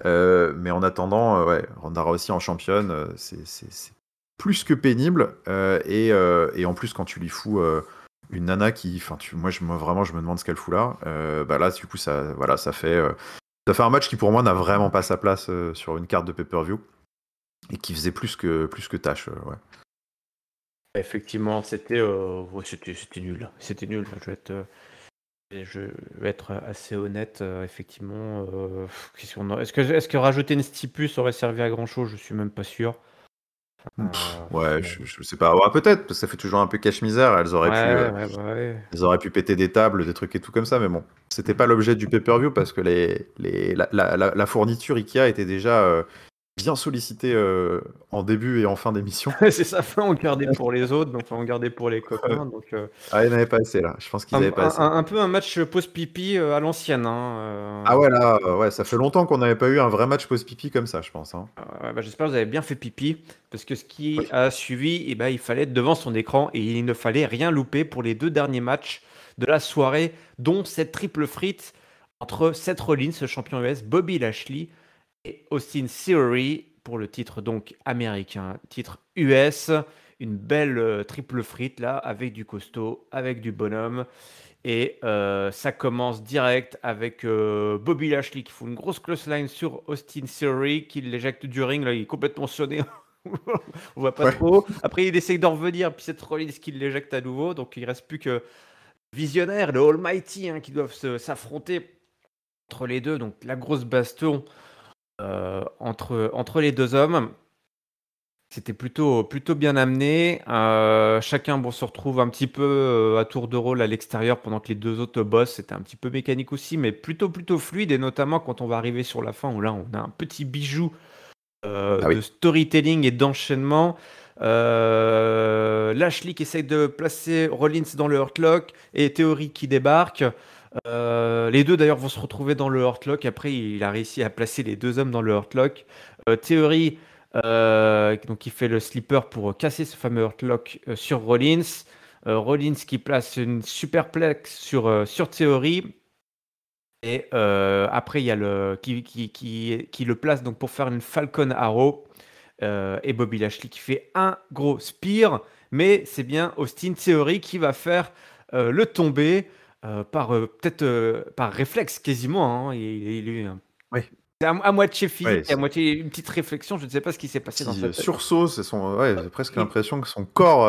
Mais en attendant, ouais, Ronda Rousey en championne, c'est plus que pénible. Et en plus, quand tu lui fous une nana qui, enfin, vraiment, je me demande ce qu'elle fout là. Bah là, du coup, voilà, ça fait un match qui pour moi n'a vraiment pas sa place sur une carte de pay-per-view et qui faisait plus que tâche. Ouais. Effectivement, c'était nul. C'était nul. Je vais être assez honnête, effectivement. Est-ce que rajouter une stipus aurait servi à grand chose? Je suis même pas sûr. Ouais, je sais pas. Ouais, peut-être, parce que ça fait toujours un peu cache-misère. Elles auraient pu. Ouais, ouais, ouais. Ils auraient pu péter des tables, des trucs et tout comme ça, mais bon, c'était pas l'objet du pay-per-view parce que la fourniture Ikea était déjà bien sollicitée en début et en fin d'émission. C'est ça, on gardait pour les autres, donc on gardait pour les copains. Donc, Ah, ils n'avaient pas assez là, je pense qu'ils un, n'avaient pas assez. un peu un match post-pipi à l'ancienne, hein. Ah ouais, là, ouais, ça fait longtemps qu'on n'avait pas eu un vrai match post-pipi comme ça, je pense, hein. J'espère que vous avez bien fait pipi, parce que ce qui Oui. a suivi, eh ben, il fallait être devant son écran et il ne fallait rien louper pour les 2 derniers matchs de la soirée, dont cette triple frite entre Seth Rollins, le champion US, Bobby Lashley et Austin Theory, pour le titre donc américain, titre US, une belle triple frite là, avec du costaud, avec du bonhomme. Et ça commence direct avec Bobby Lashley qui fout une grosse clothesline sur Austin Theory, qui l'éjecte du ring. Là, il est complètement sonné. On voit pas trop. Après, il essaye d'en revenir, puis c'est Rollins qui l'éjecte à nouveau. Donc, il reste plus que Visionnaire, le Almighty, qui doivent s'affronter entre les deux. Donc, la grosse baston entre les deux hommes. C'était plutôt bien amené. Chacun se retrouve un petit peu à tour de rôle à l'extérieur pendant que les deux autres bossent. C'était un petit peu mécanique aussi, mais plutôt fluide. Et notamment quand on va arriver sur la fin, où là, on a un petit bijou de storytelling et d'enchaînement. Lashley qui essaye de placer Rollins dans le Hurt Lock et Theory qui débarque. Les deux d'ailleurs vont se retrouver dans le Hurt Lock. Après, il a réussi à placer les deux hommes dans le Hurt Lock. Theory donc il fait le slipper pour casser ce fameux Hurt Lock sur Rollins. Rollins qui place une superplex sur Theory. Et après, il y a qui le place donc pour faire une Falcon Arrow. Et Bobby Lashley qui fait un gros spear. Mais c'est bien Austin Theory qui va faire le tomber peut-être par réflexe quasiment. Il est à moitié physique, à moitié une petite réflexion. Je ne sais pas ce qui s'est passé dans sa tête. Sursaut, j'ai presque l'impression que son corps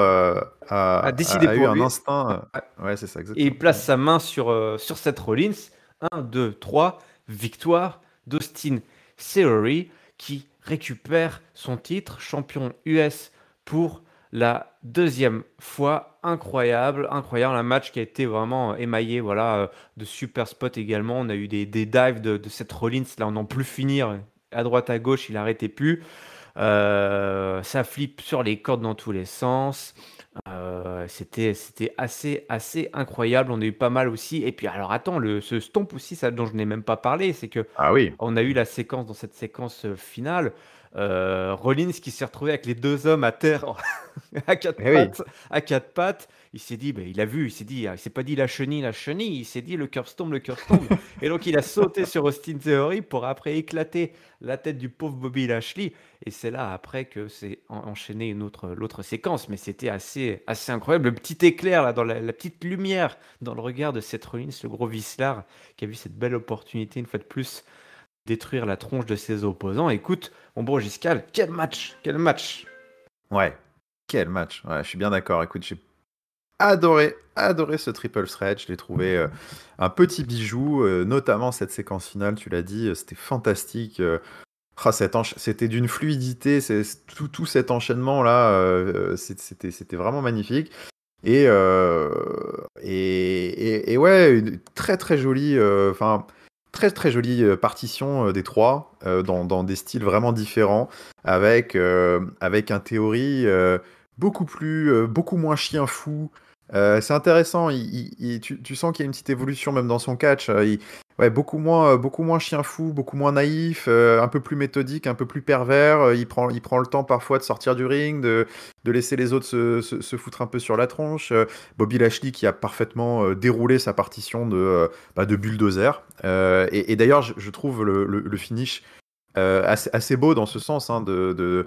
a décidé eu un instinct. Ouais, c'est ça, exactement. Et il place sa main sur Seth Rollins. 1, 2, 3, victoire d'Austin Theory qui récupère son titre, champion US pour la deuxième fois. Incroyable, un match qui a été vraiment émaillé de super spots également. On a eu des dives de Seth Rollins, là on n'en plus finir, à droite à gauche, il n'arrêtait plus. Ça flippe sur les cordes dans tous les sens. C'était assez incroyable. On a eu pas mal aussi. Et puis alors attends, ce stomp aussi, ça dont je n'ai même pas parlé, c'est que on a eu la séquence dans cette séquence finale. Rollins qui s'est retrouvé avec les deux hommes à terre à quatre pattes. Il s'est dit, il s'est pas dit la chenille, il s'est dit le curve stomp. Et donc il a sauté sur Austin Theory pour après éclater la tête du pauvre Bobby Lashley. Et c'est là après que c'est enchaîné l'autre séquence. Mais c'était assez incroyable. Le petit éclair là, dans la petite lumière dans le regard de Seth Rollins, le gros vicelard, qui a vu cette belle opportunité une fois de plus détruire la tronche de ses opposants. Écoute, mon bon Giscal, quel match. Ouais, quel match. Ouais, je suis bien d'accord. Écoute, j'ai adoré ce triple threat. Je l'ai trouvé un petit bijou, notamment cette séquence finale, tu l'as dit, c'était fantastique. C'était d'une fluidité, tout cet enchaînement là, c'était vraiment magnifique. Et ouais, une très très jolie, très jolie partition des trois dans des styles vraiment différents, avec un Theory beaucoup moins chien fou. C'est intéressant, tu sens qu'il y a une petite évolution même dans son catch. Beaucoup moins chien fou, beaucoup moins naïf, un peu plus méthodique, un peu plus pervers. Il prend le temps parfois de sortir du ring, de laisser les autres se foutre un peu sur la tronche. Bobby Lashley qui a parfaitement déroulé sa partition de bulldozer. Et d'ailleurs, je trouve le finish assez beau dans ce sens, de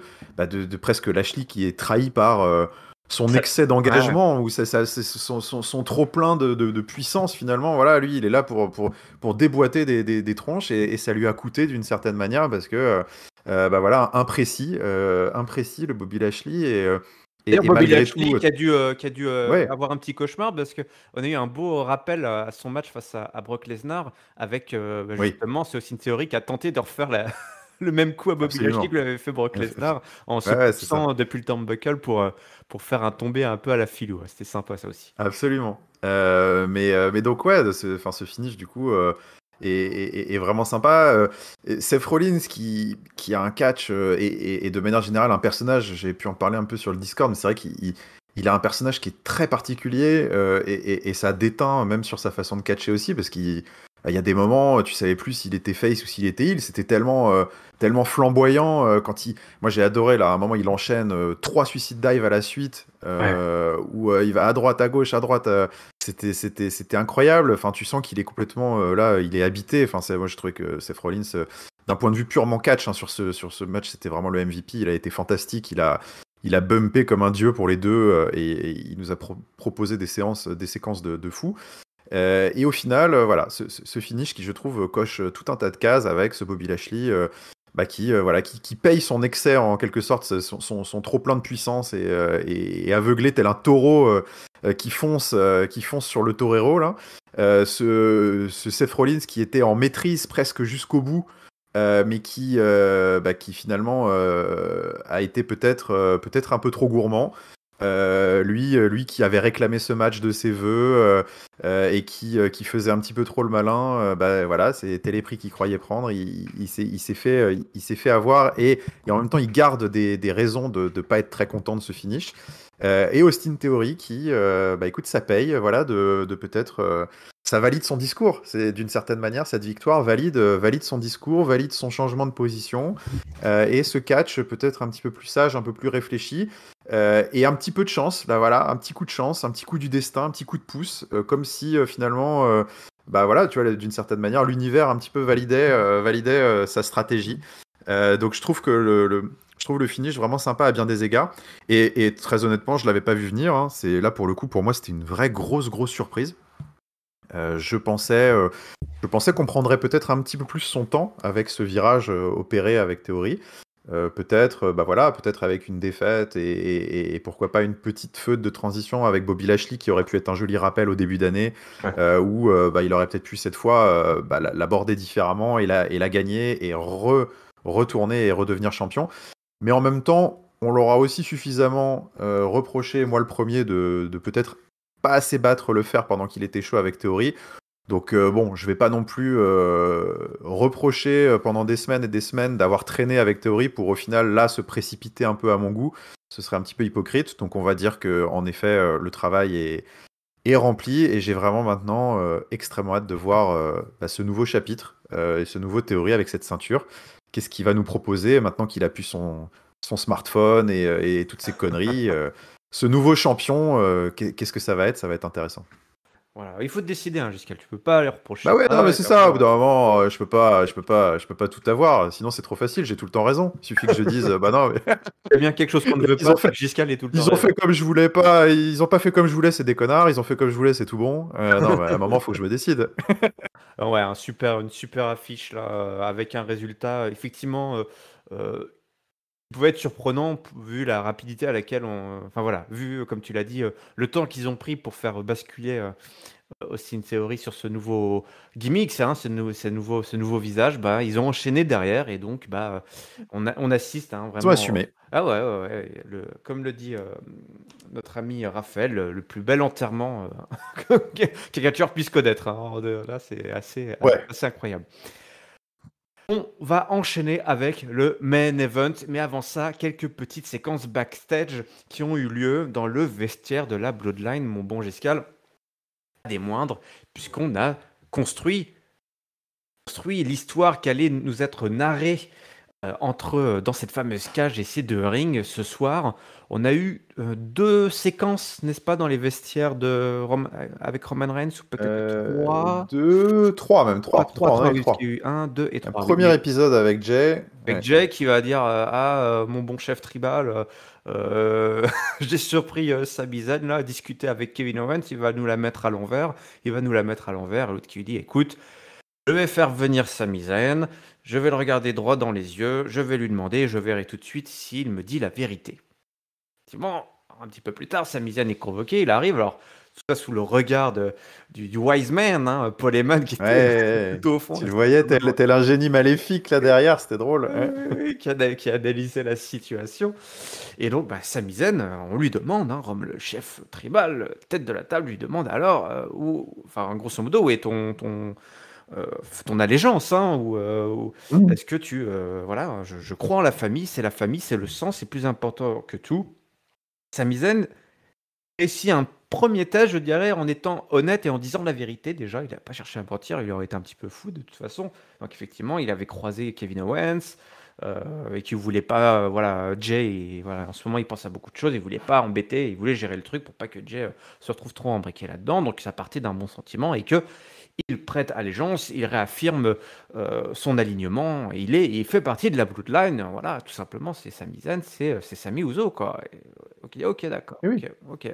presque Lashley qui est trahi par son excès d'engagement, ou son trop plein de puissance finalement. Voilà, lui il est là pour déboîter des tronches, et ça lui a coûté d'une certaine manière, parce que imprécis le Bobby Lashley, et Bobby Lashley qui a dû avoir un petit cauchemar, parce qu'on a eu un beau rappel à son match face à Brock Lesnar avec justement ce Austin Theory qui a tenté de refaire le même coup à Bobby Lashley que l'avait fait Brock Lesnar en se poussant depuis le turnbuckle pour faire un tombé un peu à la Philou. C'était sympa ça aussi. Absolument. Mais donc ce finish du coup est vraiment sympa. Seth Rollins qui a un catch et de manière générale un personnage, j'ai pu en parler un peu sur le Discord, mais c'est vrai qu'il a un personnage qui est très particulier, et ça déteint même sur sa façon de catcher aussi, parce qu'il y a des moments, tu savais plus s'il était face ou s'il était heel. C'était tellement flamboyant. Moi, j'ai adoré, là, à un moment, il enchaîne 3 suicide dive à la suite, où il va à droite, à gauche, à droite. C'était incroyable. Enfin, tu sens qu'il est complètement là, il est habité. Enfin, moi, je trouvais que Seth Rollins d'un point de vue purement catch, hein, sur ce match, c'était vraiment le MVP. Il a été fantastique. Il a bumpé comme un dieu pour les deux et il nous a proposé des séquences de fou. Et au final, voilà, ce finish qui, je trouve, coche tout un tas de cases avec ce Bobby Lashley qui paye son excès en quelque sorte, son trop plein de puissance et aveuglé tel un taureau qui fonce sur le torero là. Ce Seth Rollins qui était en maîtrise presque jusqu'au bout, mais qui finalement a été peut-être un peu trop gourmand. Lui qui avait réclamé ce match de ses voeux et qui faisait un petit peu trop le malin, voilà, c'était les prix qu'il croyait prendre. Il s'est fait avoir et en même temps il garde des raisons de ne pas être très content de ce finish. Et Austin Theory qui, écoute, ça paye, voilà, de peut-être. Ça valide son discours. C'est d'une certaine manière, cette victoire valide son discours, valide son changement de position et ce catch peut-être un petit peu plus sage, un peu plus réfléchi. Et un petit peu de chance, là voilà, un petit coup de chance, un petit coup du destin, un petit coup de pouce, comme si finalement, voilà, tu vois, d'une certaine manière, l'univers un petit peu validait sa stratégie. Donc je trouve que je trouve le finish vraiment sympa à bien des égards. Et très honnêtement, je l'avais pas vu venir. Hein. C'est là pour le coup, pour moi, c'était une vraie grosse surprise. Je pensais qu'on prendrait peut-être un petit peu plus son temps avec ce virage opéré avec Theory. Peut-être avec une défaite et pourquoi pas une petite feud de transition avec Bobby Lashley qui aurait pu être un joli rappel au début d'année, où il aurait peut-être pu cette fois l'aborder différemment et la gagner et retourner et redevenir champion. Mais en même temps, on l'aura aussi suffisamment reproché, moi le premier, de peut-être pas assez battre le fer pendant qu'il était chaud avec Theory. Donc je vais pas non plus reprocher pendant des semaines et des semaines d'avoir traîné avec Theory pour au final là se précipiter un peu à mon goût. Ce serait un petit peu hypocrite. Donc on va dire que en effet le travail est rempli et j'ai vraiment maintenant extrêmement hâte de voir ce nouveau chapitre et ce nouveau Theory avec cette ceinture. Qu'est-ce qu'il va nous proposer maintenant qu'il a pu son smartphone et toutes ces conneries. Ce nouveau champion, qu'est-ce que ça va être? Ça va être intéressant. Voilà, il faut te décider, hein, Giscal. Tu peux pas aller reprocher. Bah ouais, non, mais c'est ça. Au bout d'un moment, je peux pas tout avoir. Sinon, c'est trop facile. J'ai tout le temps raison. Il suffit que je dise, bah non. Mais... Il y a bien quelque chose qu'on ne veut pas. Giscal est tout le temps. Ils ont fait comme je voulais pas. Ils ont pas fait comme je voulais. C'est des connards. Ils ont fait comme je voulais. C'est tout bon. Non, mais à un moment, faut que je me décide. Ouais, une super affiche là, avec un résultat effectivement. Pouvait être surprenant vu la rapidité à laquelle enfin voilà, vu comme tu l'as dit, le temps qu'ils ont pris pour faire basculer Austin Theory sur ce nouveau gimmick, hein, ce nouveau visage, ils ont enchaîné derrière et donc on assiste hein, vraiment. Ils ont assumé. Ah ouais, comme le dit notre ami Raphaël, le plus bel enterrement qu'un catcheur puisse connaître. Hein. Là, c'est assez incroyable. On va enchaîner avec le main event, mais avant ça, quelques petites séquences backstage qui ont eu lieu dans le vestiaire de la Bloodline, mon bon Giscal. Des moindres, puisqu'on a construit l'histoire qui allait nous être narrée dans cette fameuse cage et ces deux rings ce soir. On a eu deux séquences, n'est-ce pas, dans les vestiaires avec Roman Reigns, ou peut-être trois même. Trois. Il y a eu 1, 2 et 3. Un premier épisode avec Jay. Avec Jay qui va dire mon bon chef tribal, j'ai surpris Sami Zayn là, à discuter avec Kevin Owens, il va nous la mettre à l'envers. L'autre qui lui dit écoute, je vais faire venir Sami Zayn, je vais le regarder droit dans les yeux, je vais lui demander, je verrai tout de suite s'il me dit la vérité. Bon, un petit peu plus tard, Sami Zayn est convoqué, il arrive, alors tout ça sous le regard du wise man, hein, Paul Heyman qui était tout au fond. Tu le voyais, tel un génie maléfique là derrière, c'était drôle. Qui analysait la situation. Et donc, Sami Zayn, on lui demande, hein, Rome, le chef tribal, tête de la table, lui demande alors, grosso modo, où est ton allégeance, hein, est-ce que je crois en la famille, c'est le sang, c'est plus important que tout. Sami Zayn réussit un premier test, je dirais, en étant honnête et en disant la vérité. Déjà, il n'a pas cherché à mentir, il aurait été un petit peu fou de toute façon. Donc effectivement, il avait croisé Kevin Owens et qu'il ne voulait pas, Jay, et, en ce moment, il pense à beaucoup de choses, il ne voulait pas embêter, il voulait gérer le truc pour pas que Jay se retrouve trop embriqué là-dedans. Donc ça partait d'un bon sentiment et que il prête allégeance, il réaffirme son alignement, il fait partie de la Bloodline, voilà, tout simplement, c'est Sami Zayn, c'est Sami Uso, quoi. Ok, d'accord, Et oui. ok.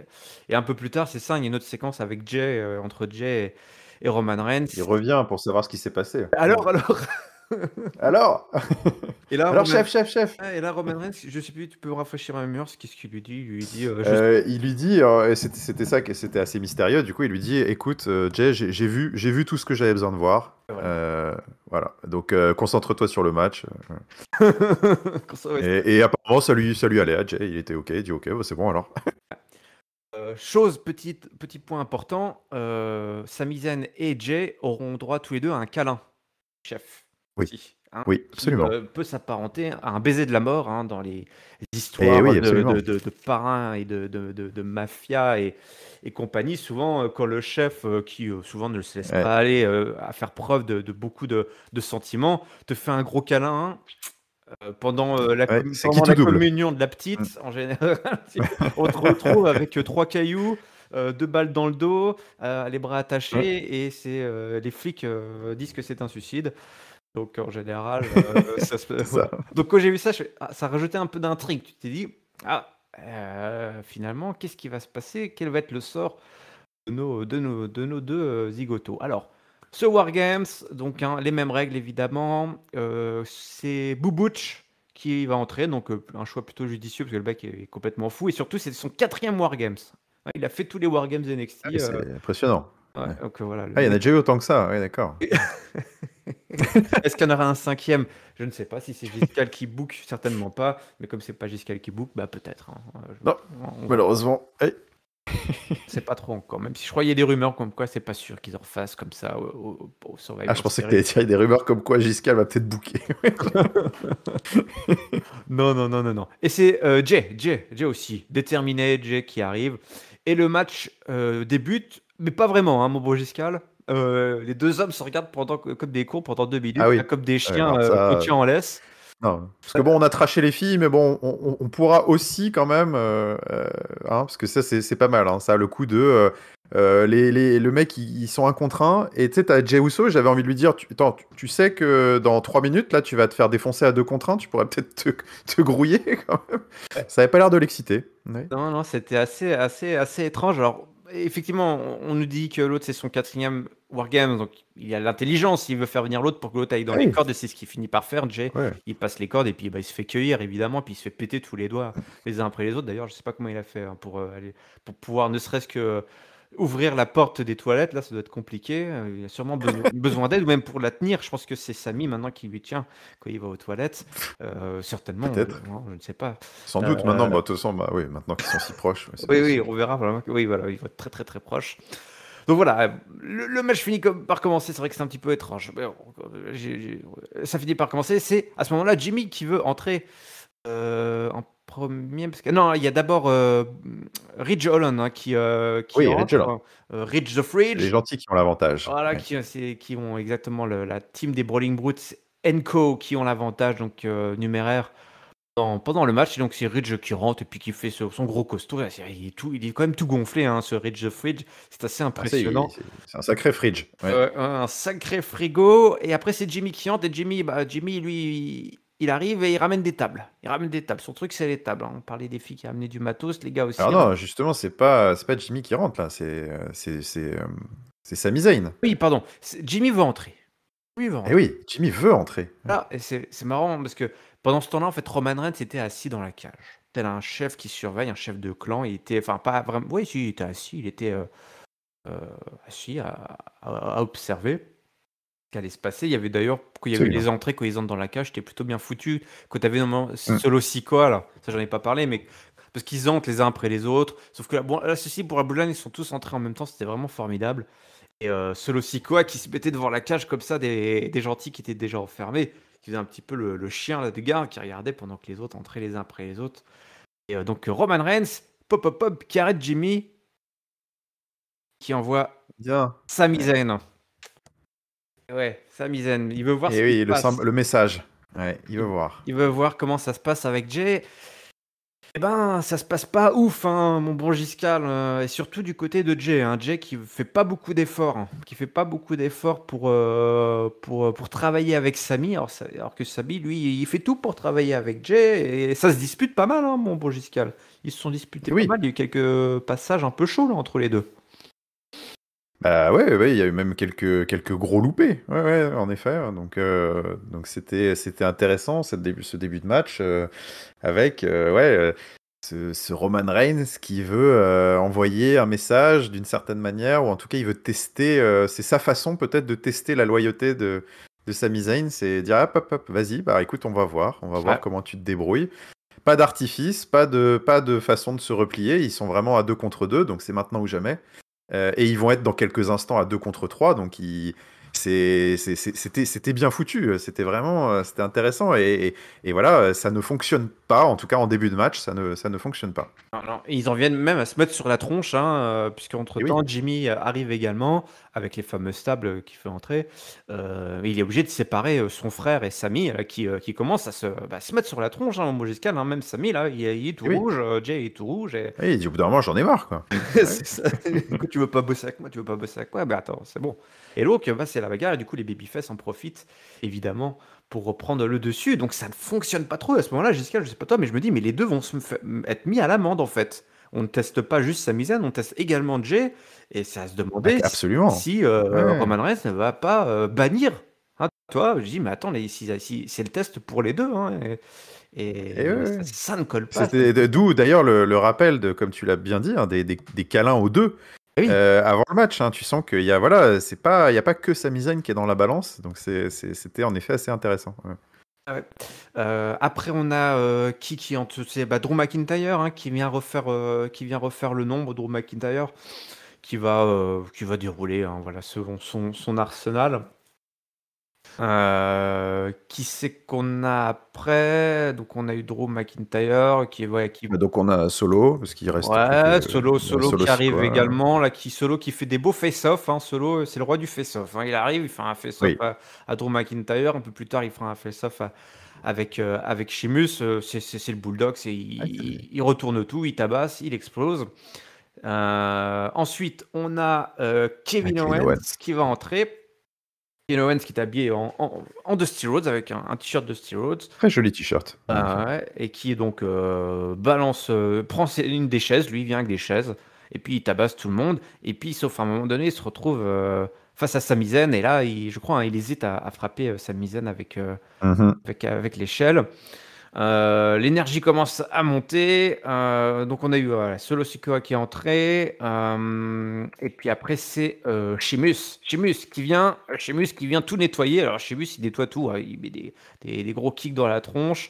Et un peu plus tard, c'est ça, il y a une autre séquence avec Jay, entre Jay et Roman Reigns. Il revient pour savoir ce qui s'est passé. Alors Alors Et là, Alors, Roman... chef Et là, Roman Reigns, je sais plus, tu peux me rafraîchir ma mémoire, qu'est-ce qu'il lui dit? Il lui dit, Il lui dit, et c'était ça, c'était assez mystérieux, du coup, il lui dit, écoute, Jay, j'ai vu tout ce que j'avais besoin de voir. Voilà. Voilà, donc concentre-toi sur le match. Ouais. Et apparemment, ça lui allait à Jay, il était ok, il dit ok, bah, c'est bon alors. Petit point important, Sami Zayn et Jay auront droit tous les deux à un câlin, chef. Oui. Aussi, hein, Oui, absolument. qui peut s'apparenter à un baiser de la mort, hein, dans les Et histoires oui, absolument. de parrains et de mafia et compagnie. Souvent, quand le chef, qui souvent ne se laisse Ouais. pas aller à faire preuve de beaucoup de sentiments, te fait un gros câlin. Pendant la Ouais, c'est qui pendant tout la double. communion de la petite, en général, on te retrouve avec 3 cailloux, 2 balles dans le dos, les bras attachés, et les flics disent que c'est un suicide. Donc en général, ça se C'est ça. donc quand j'ai vu ça, je fais: «Ah, ça rajoutait un peu d'intrigue». Tu t'es dit: «Ah, finalement, qu'est-ce qui va se passer? Quel va être le sort de nos 2 zigotos?» Alors, ce Wargames, donc, hein, les mêmes règles évidemment, c'est Butch qui va entrer, donc un choix plutôt judicieux parce que le mec est complètement fou, et surtout c'est son 4e Wargames. Ouais, il a fait tous les Wargames NXT. Ouais, c'est impressionnant. Ouais, Ouais. donc voilà, le Ah, il y en a mec. déjà eu autant que ça, ouais, d'accord. Est-ce qu'il y en aura un 5e? Je ne sais pas. Si c'est Giscal qui book, certainement pas. Mais comme c'est pas Giscal qui book, bah peut-être, hein. Non, On malheureusement. Hey. sait pas trop encore. Même si je crois qu'il y a des rumeurs comme quoi c'est pas sûr qu'ils en refassent comme ça au Survivor Ah, je pensais que Series. t'allais tirer des rumeurs comme quoi Giscal va peut-être booker. Non. Et c'est Jay aussi. Déterminé, Jay qui arrive. Et le match débute, mais pas vraiment, hein, mon beau Giscal. Les 2 hommes se regardent comme des cons pendant 2 minutes, Ah oui. là, comme des Ouais, chiens alors qu'on ça. tient en laisse. Non, parce que bon, on a traché les filles, mais bon, on pourra aussi quand même, hein, parce que ça, c'est pas mal, hein, ça, le coup de le mec, ils sont 1 contre 1, et tu sais, t'as Jey Uso, j'avais envie de lui dire, attends, tu sais que dans 3 minutes, là, tu vas te faire défoncer à 2 contre 1, tu pourrais peut-être te grouiller quand même. Ça avait pas l'air de l'exciter. Ouais. Non, c'était assez étrange. Alors, effectivement, on nous dit que l'autre, c'est son 4e Wargame, donc il y a l'intelligence, il veut faire venir l'autre pour que l'autre aille dans Ah les oui, cordes, et c'est ce qu'il finit par faire. Jay, ouais. il passe les cordes, et puis bah, il se fait cueillir, évidemment, puis il se fait péter tous les doigts les uns après les autres. D'ailleurs, je sais pas comment il a fait, hein, pour pouvoir ne serait-ce que ouvrir la porte des toilettes. Là, ça doit être compliqué. Il a sûrement besoin d'aide, ou même pour la tenir. Je pense que c'est Sami maintenant qui lui tient quand il va aux toilettes. Certainement, Peut-être. je ne sais pas. Sans doute, maintenant, bah, de toute façon, bah, oui, maintenant qu'ils sont si proches, ouais, c'est Oui, possible. on verra vraiment. Oui, voilà, il faut être très, très, très proche. Donc voilà, le match finit par commencer. C'est vrai que c'est un petit peu étrange. Mais bon, ça finit par commencer. C'est à ce moment-là Jimmy qui veut entrer en premier. Parce que, non, il y a d'abord Ridge Holland, hein, qui Oui, entre. Ridge, Ridge the c'est les Fridge. gentils qui ont l'avantage. Voilà, Ouais. qui ont exactement la team des Brawling Brutes Co. qui ont l'avantage donc numéraire pendant le match. Et donc c'est Ridge qui rentre et puis qui fait son gros costaud. Là, il est quand même tout gonflé, hein, ce Ridge the Fridge. C'est assez Ah, impressionnant. c'est un sacré fridge. Ouais. Un sacré frigo. Et après c'est Jimmy qui entre. Et Jimmy, lui, il arrive et il ramène des tables. Son truc, c'est les tables, hein. On parlait des filles qui amenaient du matos, les gars aussi. Alors non, justement, c'est pas Jimmy qui rentre là, c'est Sami Zayn. Oui, pardon. Jimmy veut entrer. Oui, il veut Eh rentrer. oui, Jimmy veut entrer. Là, et c'est marrant parce que pendant ce temps-là, en fait, Roman Reigns était assis dans la cage. Tel un chef qui surveille, un chef de clan. Il était, enfin, pas vraiment. Oui, si, il était assis. Il était assis à observer ce qui allait se passer. Il y avait d'ailleurs, quand il y avait les Absolument. entrées, quand ils entrent dans la cage, c'était plutôt bien foutu. Quand tu avais normalement Mm. Solo Sikoa, là, ça j'en ai pas parlé, mais parce qu'ils entrent les uns après les autres. Sauf que là, bon, là, ceci pour la Bloodline, ils sont tous entrés en même temps. C'était vraiment formidable. Et Solo Sikoa qui se mettait devant la cage comme ça, des gentils qui étaient déjà enfermés, qui faisait un petit peu le chien là, de garde qui regardait pendant que les autres entraient les uns après les autres. Et donc Roman Reigns, pop, qui arrête Jimmy, qui envoie Bien. Sami Zayn. Ouais, Sami Zayn, il veut voir ce Et qui se oui, passe. le message. Ouais, il veut voir. Il veut voir comment ça se passe avec Jay. Eh ben, ça se passe pas ouf, hein, mon bon Giscard, et surtout du côté de Jay, hein. Jay qui fait pas beaucoup d'efforts, hein, qui fait pas beaucoup d'efforts pour travailler avec Samy, alors que Samy, lui, il fait tout pour travailler avec Jay, et ça se dispute pas mal, hein, mon bon Giscard. Ils se sont disputés Et pas oui, mal, il y a eu quelques passages un peu chauds là, entre les deux. bah ouais, il y a eu même quelques gros loupés. Ouais, ouais, en effet. Donc c'était intéressant ce début de match avec ce Roman Reigns qui veut envoyer un message d'une certaine manière, ou en tout cas il veut tester. C'est sa façon peut-être de tester la loyauté de Sami Zayn, c'est dire hop, hop, hop, vas-y, bah écoute, on va voir Ouais. comment tu te débrouilles. Pas d'artifice, pas de façon de se replier. Ils sont vraiment à 2 contre 2, donc c'est maintenant ou jamais. Et ils vont être dans quelques instants à 2 contre 3, donc c'était bien foutu. C'était vraiment c'était intéressant. Et voilà, ça ne fonctionne pas, en tout cas en début de match, ça ne fonctionne pas. Non, non. Et ils en viennent même à se mettre sur la tronche, hein, Et oui, puisqu'entre-temps, Jimmy arrive également avec les fameuses tables qu'il fait entrer. Il est obligé de séparer son frère et Samy, là, qui commencent à se mettre sur la tronche, hein, mon Giscard, hein. Même Samy, là, il est tout et oui. rouge, Jay est tout rouge. Et... Et il dit au bout d'un moment, j'en ai marre, quoi. Ouais. c'est ça. Que tu veux pas bosser avec moi, tu veux pas bosser avec moi, bah attends, c'est bon. Et donc, bah, c'est la bagarre, et du coup, les babyface en profitent, évidemment, pour reprendre le dessus. Donc, ça ne fonctionne pas trop à ce moment-là, Giscard, je sais pas toi, mais je me dis, mais les deux vont être mis à l'amende, en fait. On ne teste pas juste Sami Zayn, on teste également Jay, et c'est à se Bah, demander absolument. si Ouais. Roman Reigns ne va pas bannir. Hein, toi, je dis, mais attends, si c'est le test pour les deux, hein, Et et ouais. ça ne colle pas, ça ne C'était colle pas. d'où d'ailleurs le rappel de, comme tu l'as bien dit, hein, des câlins aux deux. Eh oui. Avant le match, hein, tu sens qu'il y a voilà, il y a pas que Sami Zayn qui est dans la balance, donc c'était en effet assez intéressant. Ouais. Ah ouais. Après, on a qui entre c'est bah, Drew McIntyre, hein, qui vient refaire le nombre. Drew McIntyre qui va dérouler, hein, voilà, selon son arsenal. Qui c'est qu'on a après? Donc on a eu Drew McIntyre Bah, donc on a Solo, parce qu'il reste plus ouais, que Solo Solo qui arrive Sikoa. également là, Solo qui fait des beaux face-off, hein. Solo, c'est le roi du face-off, hein. Il arrive, il fait un face-off Oui. à Drew McIntyre. Un peu plus tard, il fera un face-off avec Sheamus. C'est le bulldog, il retourne tout, il tabasse, il explose. Ensuite, on a Kevin Kevin Owens Owens. qui va entrer. Kevin Owens qui est habillé en Dusty Rhodes avec un t-shirt Dusty Rhodes. Très joli t-shirt, en effet. Ouais, et qui donc prend une des chaises, lui il vient avec des chaises, et puis il tabasse tout le monde, et puis sauf à un moment donné, il se retrouve face à Sami Zayn, et là, je crois, hein, il hésite à frapper Sami Zayn Mhm. avec l'échelle. L'énergie commence à monter, donc on a eu voilà, Solo Sikoa qui est entré, et puis après c'est Sheamus qui vient tout nettoyer. Alors Sheamus il nettoie tout, hein, il met des gros kicks dans la tronche,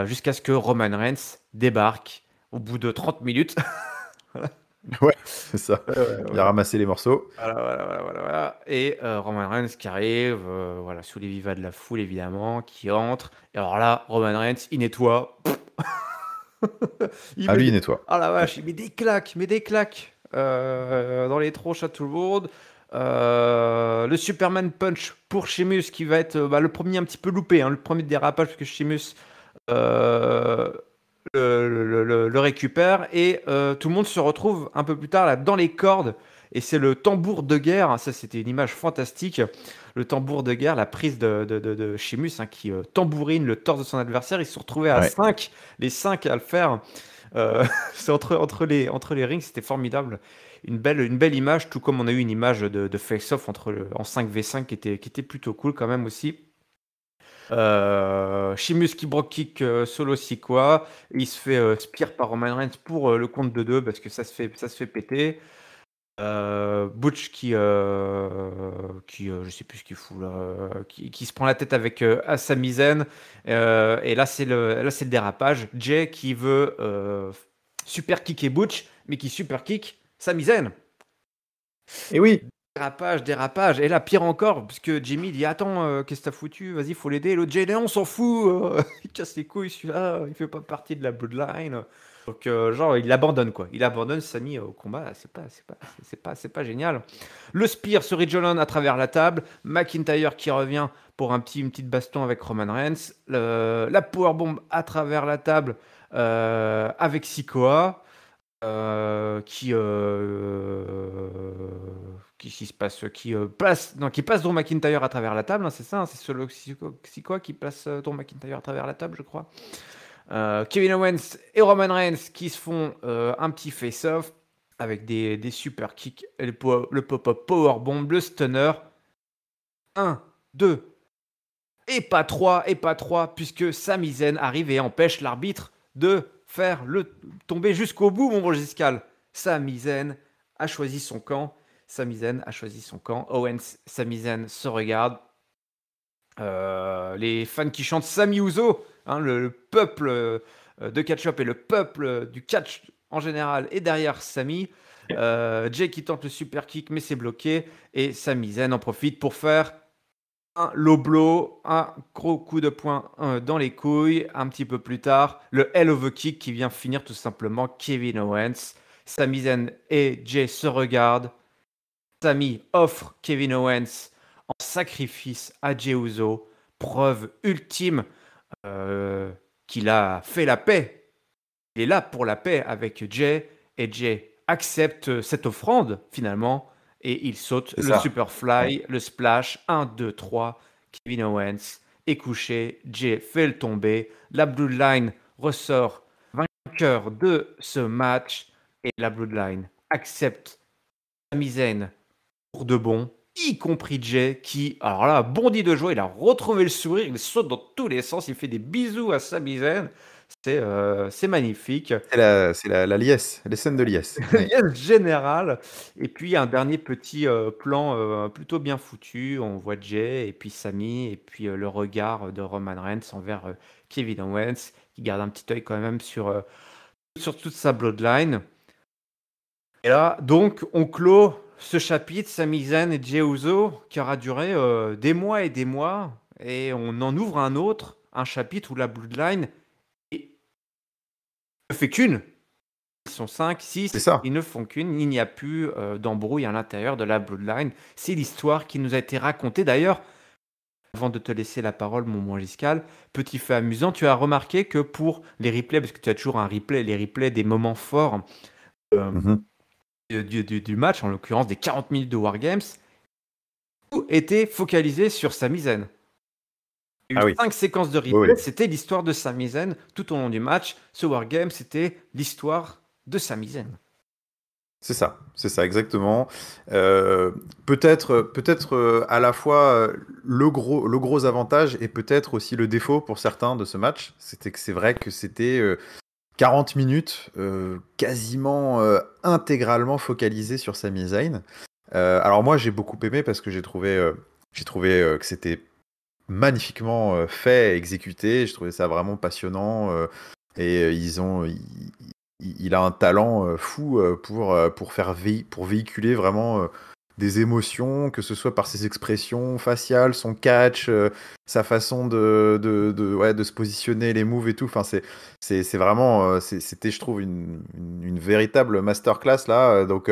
jusqu'à ce que Roman Reigns débarque au bout de 30 minutes. Ouais, c'est ça. Ouais, ouais, Il a ouais. ramassé les morceaux. Voilà. Et Roman Reigns qui arrive, voilà, sous les vivas de la foule évidemment, qui entre. Et alors là, Roman Reigns, il nettoie. Il Ah, met lui, il des... nettoie. Ah la Ouais. vache, il met des claques dans les tronches à tout le monde. Le Superman Punch pour Sheamus qui va être le premier un petit peu loupé, hein, le premier dérapage parce que Sheamus euh, le récupère et tout le monde se retrouve un peu plus tard là dans les cordes et c'est le tambour de guerre, hein. Ça c'était une image fantastique, le tambour de guerre, la prise de Sheamus, hein, qui tambourine le torse de son adversaire. Ils se sont retrouvés à Ouais. 5, les 5 à le faire. C'est entre les rings, c'était formidable, une belle image, tout comme on a eu une image de face-off en 5v5 qui était plutôt cool quand même aussi. Sheamus qui broke kick Solo Sikoa. Il se fait spear par Roman Reigns pour le compte de 2 parce que ça se fait péter. Butch je sais plus ce qu'il fout là, qui se prend la tête avec Sami Zayn. Et là c'est le dérapage. Jay qui veut super kicker Butch, mais qui super kick Sami Zayn. Et oui. Dérapage. Et là, pire encore, parce que Jimmy dit attends, qu'est-ce que t'as foutu? Vas-y, faut l'aider. L'autre Jay, on s'en fout. Il casse les couilles, celui-là. Il fait pas partie de la Bloodline. Donc, genre, il abandonne quoi. Il abandonne Sami au combat. C'est pas génial. Le spear sur Ridge Holland à travers la table. McIntyre qui revient pour une petite baston avec Roman Reigns. La powerbomb à travers la table avec Sikoa. Qui se passe, qui passe Drew McIntyre à travers la table, hein, c'est ça, hein, c'est Solo Sikoa qui place Drew McIntyre à travers la table, je crois. Kevin Owens et Roman Reigns qui se font un petit face-off avec des super kicks, le pop-up powerbomb, le stunner. 1, 2, et pas 3, puisque Sami Zayn arrive et empêche l'arbitre de faire le tomber jusqu'au bout, mon Giscal. Sami Zayn a choisi son camp. Owens, Sami Zayn se regardent. Les fans qui chantent Sami Uso, hein, le peuple de catch-up et le peuple du catch en général est derrière Sami. Jay qui tente le super kick, mais c'est bloqué. Et Sami Zayn en profite pour faire un low blow, un gros coup de poing dans les couilles. Un petit peu plus tard, le hell of a kick qui vient finir tout simplement Kevin Owens. Sami Zayn et Jay se regardent. Sami offre Kevin Owens en sacrifice à Jey Uso. Preuve ultime qu'il a fait la paix. Il est là pour la paix avec Jay. Et Jay accepte cette offrande finalement. Et il saute le Superfly, le splash, 1, 2, 3. Kevin Owens est couché, Jay fait le tomber. La Bloodline ressort vainqueur de ce match. Et la Bloodline accepte Sami Zayn pour de bon, y compris Jay qui, alors là, bondit de joie, il a retrouvé le sourire, il saute dans tous les sens, il fait des bisous à Sami Zayn. C'est magnifique. C'est la liesse, les scènes de liesse. Liesse générale. Et puis un dernier petit plan plutôt bien foutu. On voit Jay et puis Sami et puis le regard de Roman Reigns envers Kevin Owens qui garde un petit œil quand même sur toute sa bloodline. Et là, donc, on clôt ce chapitre, Sami Zayn et Jey Uso, qui aura duré des mois et des mois. Et on en ouvre un autre, un chapitre où la bloodline ne fait qu'une. Ils sont 5, 6, ils ne font qu'une. Il n'y a plus d'embrouille à l'intérieur de la Bloodline. C'est l'histoire qui nous a été racontée. D'ailleurs, avant de te laisser la parole, mon Giscal, petit fait amusant, tu as remarqué que pour les replays, parce que tu as toujours les replays des moments forts du match, en l'occurrence des 40 minutes de Wargames, tout était focalisé sur Sami Zayn. Il y a eu 5 séquences de replay, c'était l'histoire de Sami Zayn tout au long du match. Ce Wargame, c'était l'histoire de Sami Zayn. C'est ça exactement. Peut-être à la fois le gros avantage et peut-être aussi le défaut pour certains de ce match, c'était que c'est vrai que c'était 40 minutes quasiment intégralement focalisé sur Sami Zayn. Alors moi j'ai beaucoup aimé parce que j'ai trouvé que c'était magnifiquement fait, exécuté. Je trouvais ça vraiment passionnant et il a un talent fou pour véhiculer vraiment des émotions, que ce soit par ses expressions faciales, son catch, sa façon de se positionner, les moves et tout. Enfin, c'est vraiment, c'était, je trouve, une véritable masterclass là. Donc,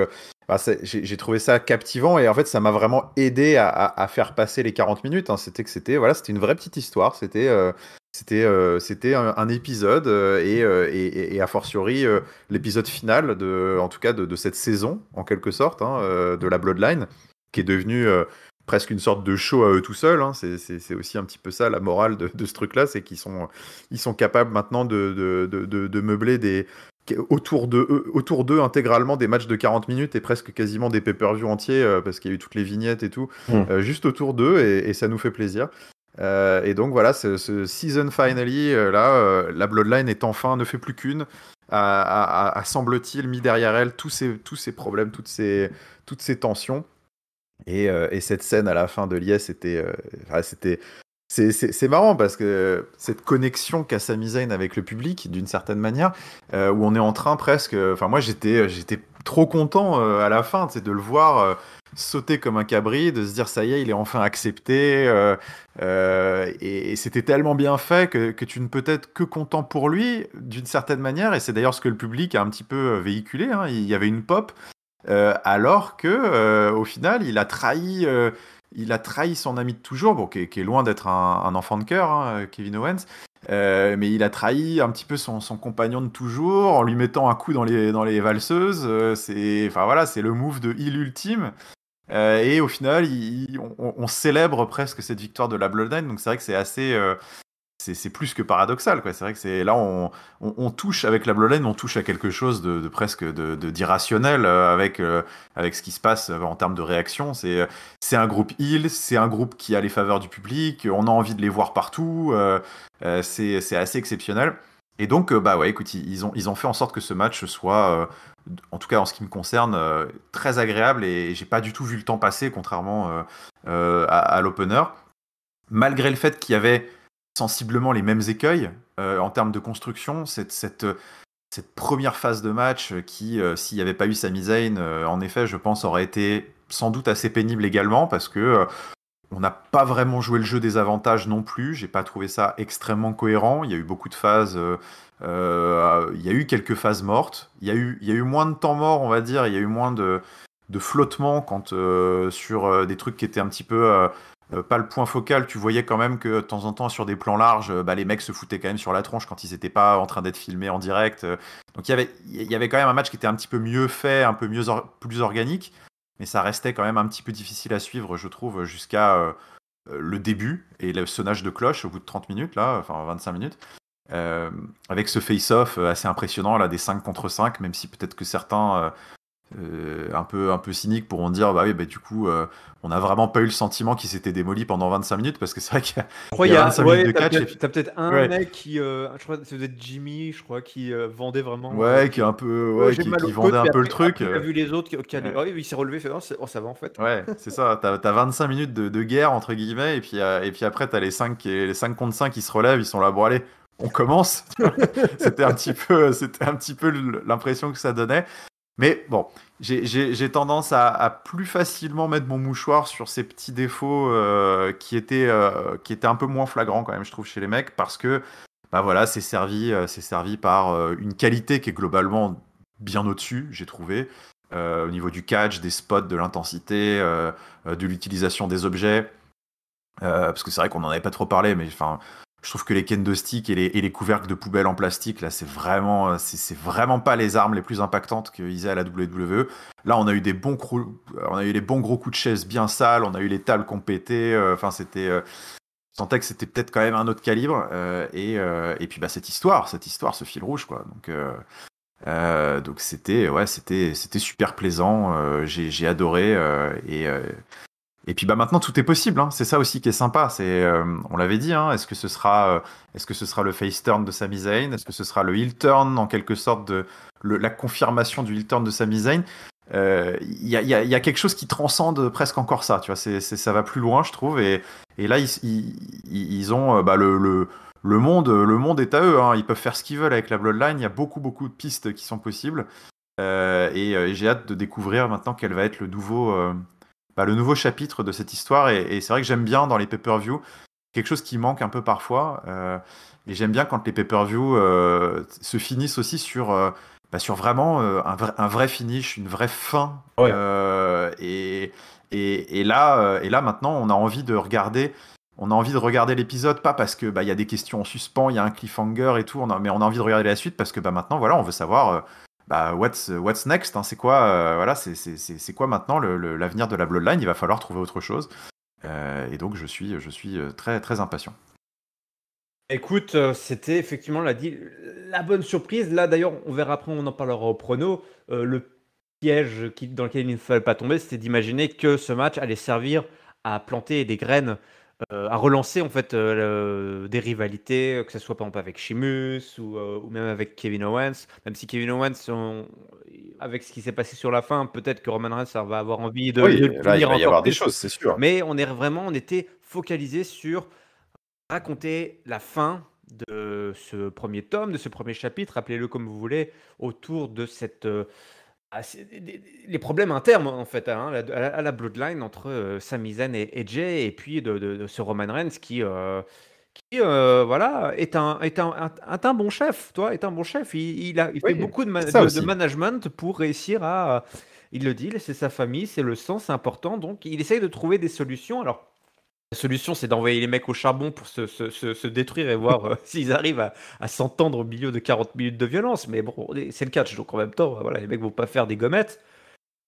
j'ai trouvé ça captivant et en fait, ça m'a vraiment aidé à faire passer les 40 minutes. Hein. C'était une vraie petite histoire. C'était un épisode et a fortiori l'épisode final en tout cas de cette saison en quelque sorte de la Bloodline qui est devenu presque une sorte de show à eux tout seuls. Hein. C'est aussi un petit peu ça la morale de ce truc-là, c'est qu'ils sont capables maintenant de meubler autour d'eux intégralement des matchs de 40 minutes et presque quasiment des pay-per-view entiers parce qu'il y a eu toutes les vignettes et tout juste autour d'eux et ça nous fait plaisir. Et donc voilà, ce season finale, la Bloodline ne fait plus qu'une, a semble-t-il mis derrière elle tous ces problèmes, toutes ces tensions. Et cette scène à la fin de Lies, c'est marrant parce que cette connexion qu'a Sami Zayn avec le public, d'une certaine manière, où on est en train presque. Enfin, moi, j'étais trop content à la fin, de le voir sauter comme un cabri, de se dire ça y est, il est enfin accepté. Et c'était tellement bien fait que tu ne peux être que content pour lui, d'une certaine manière. Et c'est d'ailleurs ce que le public a un petit peu véhiculé. Hein. Il y avait une pop. Alors que au final il a trahi son ami de toujours, qui est loin d'être un enfant de cœur, hein, Kevin Owens, Mais il a trahi un petit peu son compagnon de toujours en lui mettant un coup dans les valseuses. Enfin voilà, c'est le move de heel ultime. Et au final, on célèbre presque cette victoire de la Bloodline. Donc c'est vrai que c'est assez, c'est plus que paradoxal, quoi. C'est vrai que là, on touche avec la Bloodline, on touche à quelque chose de presque d'irrationnel avec ce qui se passe en termes de réaction. C'est un groupe heel, c'est un groupe qui a les faveurs du public. On a envie de les voir partout. C'est assez exceptionnel. Et donc, bah ouais, écoute, ils ont fait en sorte que ce match soit, en tout cas en ce qui me concerne, très agréable et j'ai pas du tout vu le temps passer, contrairement à l'opener. Malgré le fait qu'il y avait sensiblement les mêmes écueils en termes de construction, cette première phase de match qui, s'il n'y avait pas eu Sami Zayn, en effet, je pense, aurait été sans doute assez pénible également parce que on n'a pas vraiment joué le jeu des avantages non plus. J'ai pas trouvé ça extrêmement cohérent. Il y a eu beaucoup de phases. Il y a eu quelques phases mortes. Il y a eu moins de temps mort, on va dire. Il y a eu moins de flottement quand sur des trucs qui étaient un petit peu pas le point focal. Tu voyais quand même que de temps en temps sur des plans larges, les mecs se foutaient quand même sur la tronche quand ils n'étaient pas en train d'être filmés en direct. Donc il y avait quand même un match qui était un petit peu mieux fait, un peu plus organique. Mais ça restait quand même un petit peu difficile à suivre, je trouve, jusqu'à le début et le sonnage de cloche au bout de 30 minutes, là, enfin 25 minutes. Avec ce face-off assez impressionnant, là, des 5 contre 5, même si peut-être que certains, un peu cyniques, pourront dire bah oui, bah, du coup, on n'a vraiment pas eu le sentiment qu'il s'était démoli pendant 25 minutes, parce que c'est vrai qu'il Je crois y a 25 minutes de catch. T'as peut-être un Ouais. mec qui, je crois que c'était Jimmy, je crois, qui vendait vraiment. Ouais, qui est un peu, Ouais, ouais, j'ai mal qui aux côtes, vendait un puis peu le après, truc. il a vu les autres qui Ouais. oui, il s'est relevé, il fait, oh, ça va en fait. Ouais, c'est ça. T'as 25 minutes de guerre, entre guillemets, et puis après, t'as les 5 contre 5 qui se relèvent, ils sont là, bon, allez, on commence. C'était un petit peu l'impression que ça donnait. Mais bon, j'ai tendance à plus facilement mettre mon mouchoir sur ces petits défauts qui étaient un peu moins flagrants, quand même, je trouve, chez les mecs, parce que, bah voilà, c'est servi par une qualité qui est globalement bien au-dessus, j'ai trouvé. Au niveau du catch, des spots, de l'intensité, de l'utilisation des objets. Parce que c'est vrai qu'on n'en avait pas trop parlé, mais enfin, je trouve que les kendo sticks et les couvercles de poubelle en plastique, là, c'est vraiment pas les armes les plus impactantes qu'ils aient à la WWE. Là, on a eu les bons gros coups de chaise bien sales, on a eu les tables qui ont pété. Enfin, je sentais que c'était peut-être quand même un autre calibre. Et puis, bah, cette histoire, ce fil rouge, quoi. Donc c'était super plaisant. J'ai adoré. Et puis bah maintenant tout est possible, hein. C'est ça aussi qui est sympa. On l'avait dit, hein. Est-ce que ce sera le face turn de Sami Zayn? Est-ce que ce sera le heel turn en quelque sorte la confirmation du heel turn de Sami Zayn? Il y a quelque chose qui transcende presque encore ça. Tu vois, ça va plus loin, je trouve. Et là ils ont le monde est à eux, hein. Ils peuvent faire ce qu'ils veulent avec la Bloodline. Il y a beaucoup de pistes qui sont possibles. Et j'ai hâte de découvrir maintenant quel va être le nouveau chapitre de cette histoire. Et c'est vrai que j'aime bien dans les pay-per-view quelque chose qui manque un peu parfois. Et j'aime bien quand les pay-per-view se finissent aussi sur vraiment un vrai finish, une vraie fin. Ouais. Et là maintenant, on a envie de regarder. On a envie de regarder l'épisode, pas parce que y a des questions en suspens, il y a un cliffhanger et tout, mais on a envie de regarder la suite parce que maintenant, voilà, on veut savoir what's next, hein, c'est quoi, voilà, c'est quoi maintenant l'avenir de la Bloodline. Il va falloir trouver autre chose. Et donc je suis très très impatient. Écoute, c'était effectivement la bonne surprise. Là, d'ailleurs, on verra après, on en parlera au prono. Le piège dans lequel il ne fallait pas tomber, c'était d'imaginer que ce match allait servir à planter des graines, à relancer en fait des rivalités, que ce soit par exemple avec Sheamus ou même avec Kevin Owens. Même si Kevin Owens, avec ce qui s'est passé sur la fin, peut-être que Roman Reigns va avoir envie de Oui, le là il punir va y encore avoir des plus. choses, c'est sûr. Mais on était focalisé sur raconter la fin de ce premier tome, de ce premier chapitre, appelez-le comme vous voulez, autour de cette les problèmes internes en fait, hein, à la Bloodline entre Sami Zayn et Jey, et puis de ce Roman Reigns qui voilà, est un bon chef, toi, est un bon chef. Il fait Oui, beaucoup c'est ça de aussi. management pour réussir à. Il le dit, c'est sa famille, c'est le sang, c'est important. Donc, il essaye de trouver des solutions. Alors, La solution, c'est d'envoyer les mecs au charbon pour se détruire et voir s'ils arrivent à s'entendre au milieu de 40 minutes de violence. Mais bon, c'est le catch, donc en même temps, voilà, les mecs vont pas faire des gommettes.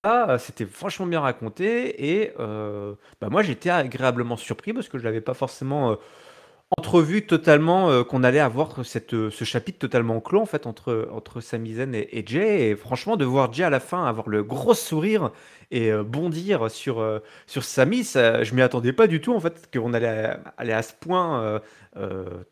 Ah, c'était franchement bien raconté et bah, moi j'étais agréablement surpris parce que je l'avais pas forcément entrevu totalement qu'on allait avoir ce chapitre totalement clos en fait entre Sami Zayn et Jay. Et franchement, de voir Jay à la fin avoir le gros sourire et bondir sur Sami, je m'y attendais pas du tout en fait qu'on allait aller à ce point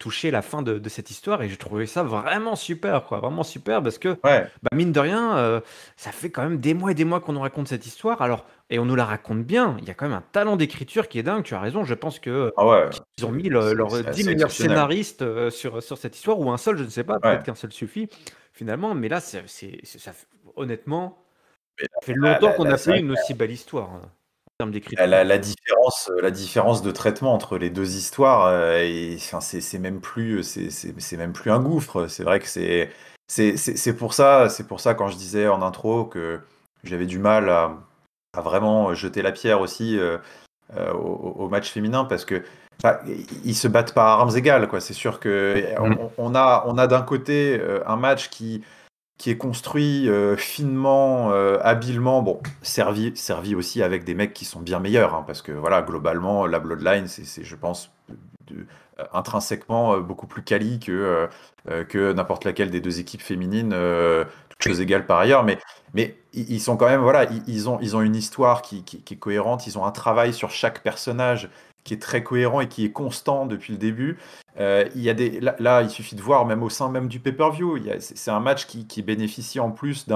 toucher la fin de cette histoire. Et j'ai trouvé ça vraiment super, quoi, vraiment super parce que Ouais. bah, mine de rien, ça fait quand même des mois et des mois qu'on nous raconte cette histoire. Alors, et on nous la raconte bien. Il y a quand même un talent d'écriture qui est dingue. Tu as raison. Je pense que Ah ouais, ils ont mis c'est leurs c'est 10 assez meilleurs exceptionnel. scénaristes sur cette histoire, ou un seul, je ne sais pas, Ouais. peut-être qu'un seul suffit, finalement. Mais là, honnêtement, Mais ça fait longtemps qu'on n'a c'est pas eu vrai une que aussi belle histoire en termes d'écriture. la différence de traitement entre les deux histoires, enfin, c'est même plus, c'est même plus un gouffre. C'est vrai que c'est pour ça quand je disais en intro que j'avais du mal à vraiment jeter la pierre aussi au match féminin parce que enfin, ils se battent pas à armes égales, quoi. C'est sûr que on a d'un côté un match qui est construit finement, habilement, bon, servi aussi avec des mecs qui sont bien meilleurs, hein, parce que voilà, globalement, la Bloodline, c'est, je pense, intrinsèquement beaucoup plus quali que n'importe laquelle des deux équipes féminines, toutes choses égales par ailleurs, mais ils sont quand même, voilà, ils ont une histoire qui est cohérente, ils ont un travail sur chaque personnage qui est très cohérent et qui est constant depuis le début. Il y a là, il suffit de voir, même au sein même du pay-per-view, c'est un match qui bénéficie en plus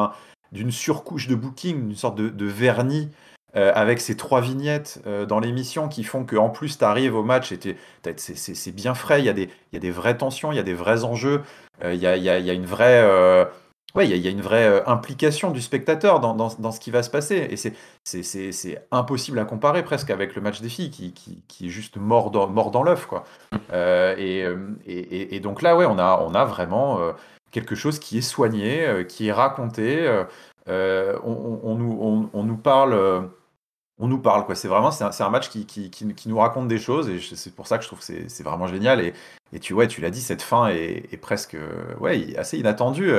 d'une surcouche de booking, d'une sorte de vernis avec ces 3 vignettes dans l'émission qui font qu'en plus tu arrives au match et c'est bien frais, il y a des vraies tensions, il y a des vrais enjeux, il y a une vraie, ouais, il y a une vraie implication du spectateur dans ce qui va se passer. Et c'est impossible à comparer presque avec le match des filles qui est juste mort dans l'œuf, quoi. Et donc là, ouais, on a vraiment quelque chose qui est soigné, qui est raconté. On nous parle. On nous parle, quoi. C'est un match qui nous raconte des choses et c'est pour ça que je trouve que c'est vraiment génial. Et tu l'as dit, cette fin est presque ouais, assez inattendue.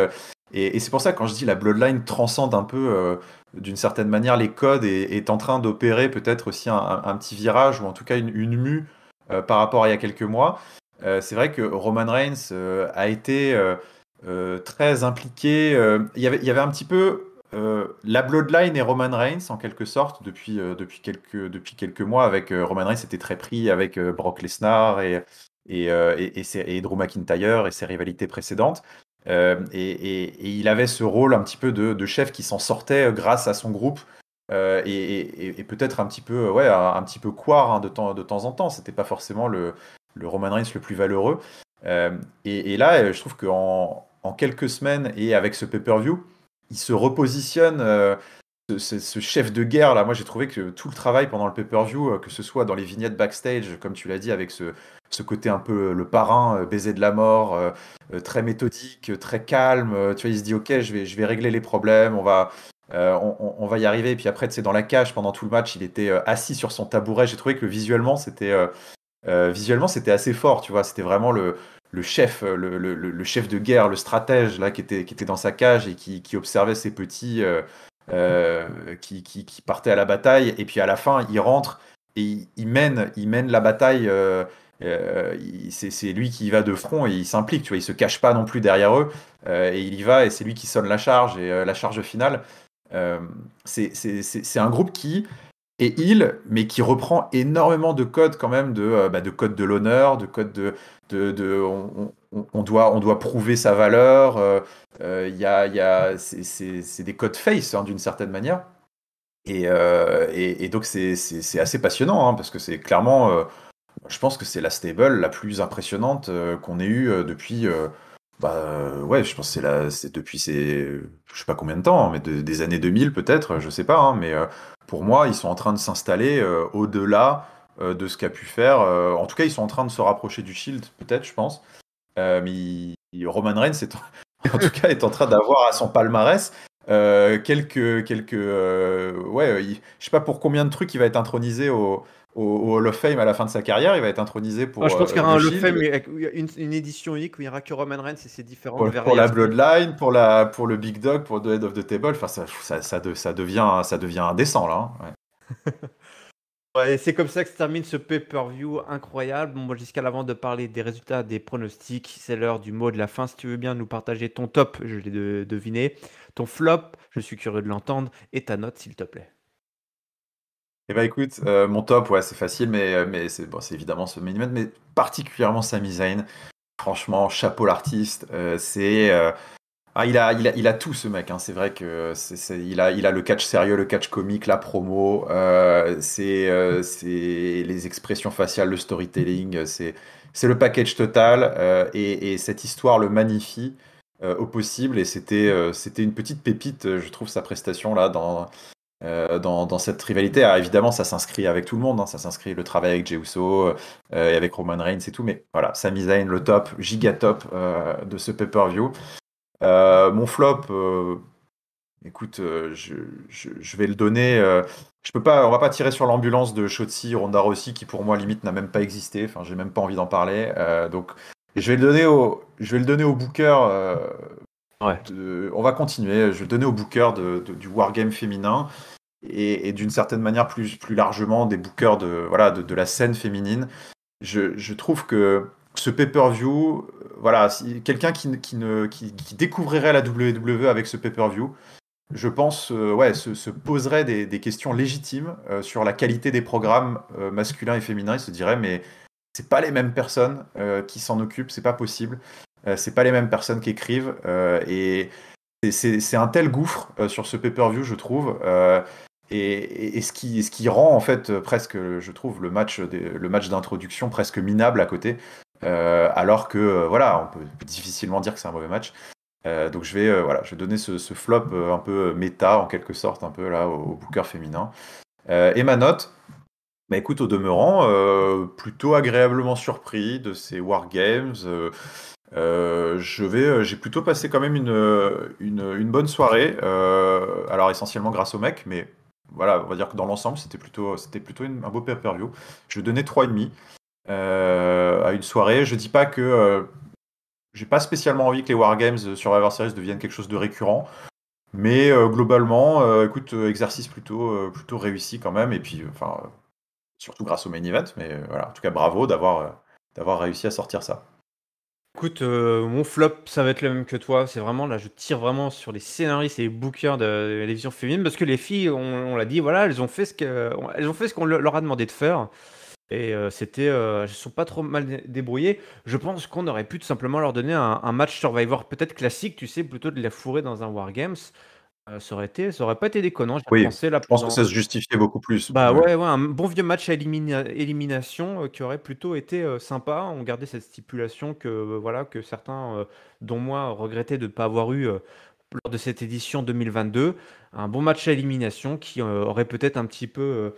Et c'est pour ça que quand je dis la Bloodline transcende un peu, d'une certaine manière, les codes et est en train d'opérer peut-être aussi un petit virage ou en tout cas une mue par rapport à il y a quelques mois. C'est vrai que Roman Reigns a été très impliqué. Il y avait un petit peu la Bloodline et Roman Reigns en quelque sorte depuis quelques mois avec Roman Reigns était très pris avec Brock Lesnar et Drew McIntyre et ses rivalités précédentes. Et il avait ce rôle un petit peu de chef qui s'en sortait grâce à son groupe et peut-être un petit peu ouais un petit peu couard hein, de temps en temps. C'était pas forcément le Roman Reigns le plus valeureux. Et là, je trouve en quelques semaines et avec ce pay-per-view, il se repositionne. Ce chef de guerre là, moi j'ai trouvé que tout le travail pendant le pay-per-view, que ce soit dans les vignettes backstage, comme tu l'as dit, avec ce côté un peu le parrain, baiser de la mort, très méthodique, très calme. Tu vois, il se dit ok, je vais régler les problèmes, on va y arriver. Et puis après, tu sais, dans la cage pendant tout le match, il était assis sur son tabouret. J'ai trouvé que visuellement c'était assez fort. Tu vois, c'était vraiment le chef, le chef de guerre, le stratège là qui était dans sa cage et qui observait ses petits. Qui partait à la bataille et puis à la fin il rentre et il mène la bataille c'est lui qui y va de front et il s'implique, tu vois, il se cache pas non plus derrière eux et il y va et c'est lui qui sonne la charge et la charge finale euh, c'est un groupe qui est mais qui reprend énormément de codes quand même de codes de l'honneur, de codes on doit prouver sa valeur. Il y a, c'est des codes face hein, d'une certaine manière. Et donc c'est assez passionnant hein, parce que c'est clairement, je pense que c'est la stable la plus impressionnante qu'on ait eue depuis. Ouais, je pense que c'est depuis je sais pas combien de temps, hein, mais des années 2000 peut-être, je sais pas, hein, mais pour moi, ils sont en train de s'installer au-delà de ce qu'a pu faire. En tout cas, ils sont en train de se rapprocher du Shield, peut-être, je pense. Mais Roman Reigns, en tout cas, est en train d'avoir à son palmarès Je sais pas pour combien de trucs il va être intronisé au Hall of Fame à la fin de sa carrière. Il va être intronisé Je pour pense qu'il y aura le un Hall of Shield, Fame avec une édition unique où il n'y aura que Roman Reigns et ses différentes pour la variations. Bloodline, pour le Big Dog, pour The Head of the Table. Enfin, ça devient indécent là. Hein. Ouais. Ouais, c'est comme ça que se termine ce pay-per-view incroyable. Bon, moi, jusqu'à l'avant de parler des résultats, des pronostics, c'est l'heure du mot de la fin. Si tu veux bien nous partager ton top, je l'ai deviné, ton flop, je suis curieux de l'entendre, et ta note, s'il te plaît. Eh ben écoute, mon top, ouais, c'est facile, mais c'est évidemment ce main event, mais particulièrement Sami Zayn. Franchement, chapeau l'artiste. Il a tout ce mec. Hein. C'est vrai que il a le catch sérieux, le catch comique, la promo, c'est les expressions faciales, le storytelling. C'est le package total. Et cette histoire le magnifie au possible. Et c'était une petite pépite, je trouve, sa prestation là dans cette rivalité. Alors, évidemment, ça s'inscrit avec tout le monde. Hein. Ça s'inscrit le travail avec Jey Uso et avec Roman Reigns et tout. Mais voilà, Sami Zayn, le top, giga top de ce pay-per-view. Mon flop, écoute, je vais le donner. Je peux pas, on va pas tirer sur l'ambulance de Shotzi, Ronda Rousey, qui pour moi limite n'a même pas existé. Enfin, j'ai même pas envie d'en parler. Donc, je vais le donner au Booker. Ouais. On va continuer. Je vais le donner au Booker du Wargame féminin et d'une certaine manière plus largement des bookers de la scène féminine. Je trouve que ce pay-per-view, voilà, si quelqu'un qui découvrirait la WWE avec ce pay-per-view, je pense, se poserait des questions légitimes sur la qualité des programmes masculins et féminins. Il se dirait, mais c'est pas les mêmes personnes qui s'en occupent, c'est pas possible. C'est pas les mêmes personnes qui écrivent. Et c'est un tel gouffre sur ce pay-per-view, je trouve. Et ce qui rend en fait presque, je trouve, le match d'introduction presque minable à côté, alors que voilà, on peut difficilement dire que c'est un mauvais match. Donc je vais donner ce flop un peu méta en quelque sorte, un peu là au Booker féminin. Et ma note, bah écoute, au demeurant, plutôt agréablement surpris de ces Wargames. J'ai plutôt passé quand même une bonne soirée. Alors essentiellement grâce au mec, mais voilà, on va dire que dans l'ensemble, c'était plutôt un beau pay-per-view. Je donnais 3,5 à une soirée. Je dis pas que j'ai pas spécialement envie que les Wargames Survivor Series deviennent quelque chose de récurrent, mais globalement, écoute, exercice plutôt réussi quand même. Et puis, enfin, surtout grâce au main event, mais voilà, en tout cas, bravo d'avoir réussi à sortir ça. Écoute, mon flop, ça va être le même que toi. C'est vraiment là, je tire vraiment sur les scénaristes et les bookers de la division féminine parce que les filles, on l'a dit, voilà, elles ont fait ce qu'on leur a demandé de faire. Et elles se sont pas trop mal débrouillées. Je pense qu'on aurait pu tout simplement leur donner un match Survivor peut-être classique, tu sais, plutôt de la fourrer dans un Wargames. Ça aurait pas été déconnant. J'y Oui, repensé là je pense que pendant. ça se justifiait beaucoup plus. Bah Ouais. ouais, ouais, un bon vieux match à élimination qui aurait plutôt été sympa. On gardait cette stipulation que, voilà, que certains, dont moi, regrettaient de ne pas avoir eu lors de cette édition 2022. Un bon match à élimination qui aurait peut-être un petit peu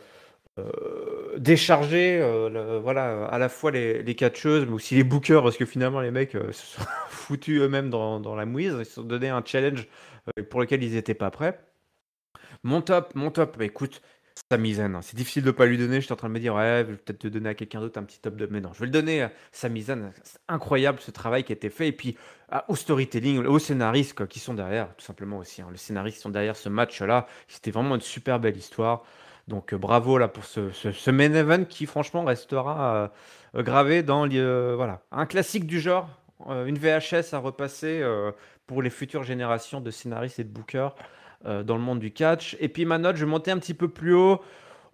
déchargé voilà, à la fois les catcheuses, mais aussi les bookers, parce que finalement, les mecs se sont foutus eux-mêmes dans la mouise. Ils se sont donné un challenge pour lequel ils n'étaient pas prêts. Mon top, bah, écoute, Sami Zayn, hein. C'est difficile de ne pas lui donner. J'étais en train de me dire, ouais, je vais peut-être te donner à quelqu'un d'autre un petit top de. Mais non, je vais le donner à Sami Zayn. C'est incroyable ce travail qui a été fait. Et puis au storytelling, aux scénaristes quoi, qui sont derrière, tout simplement aussi. Hein. Les scénaristes qui sont derrière ce match-là, c'était vraiment une super belle histoire. Donc bravo là pour ce main event qui, franchement, restera gravé dans voilà, un classique du genre, une VHS à repasser pour les futures générations de scénaristes et de bookers dans le monde du catch. Et puis ma note, je vais monter un petit peu plus haut.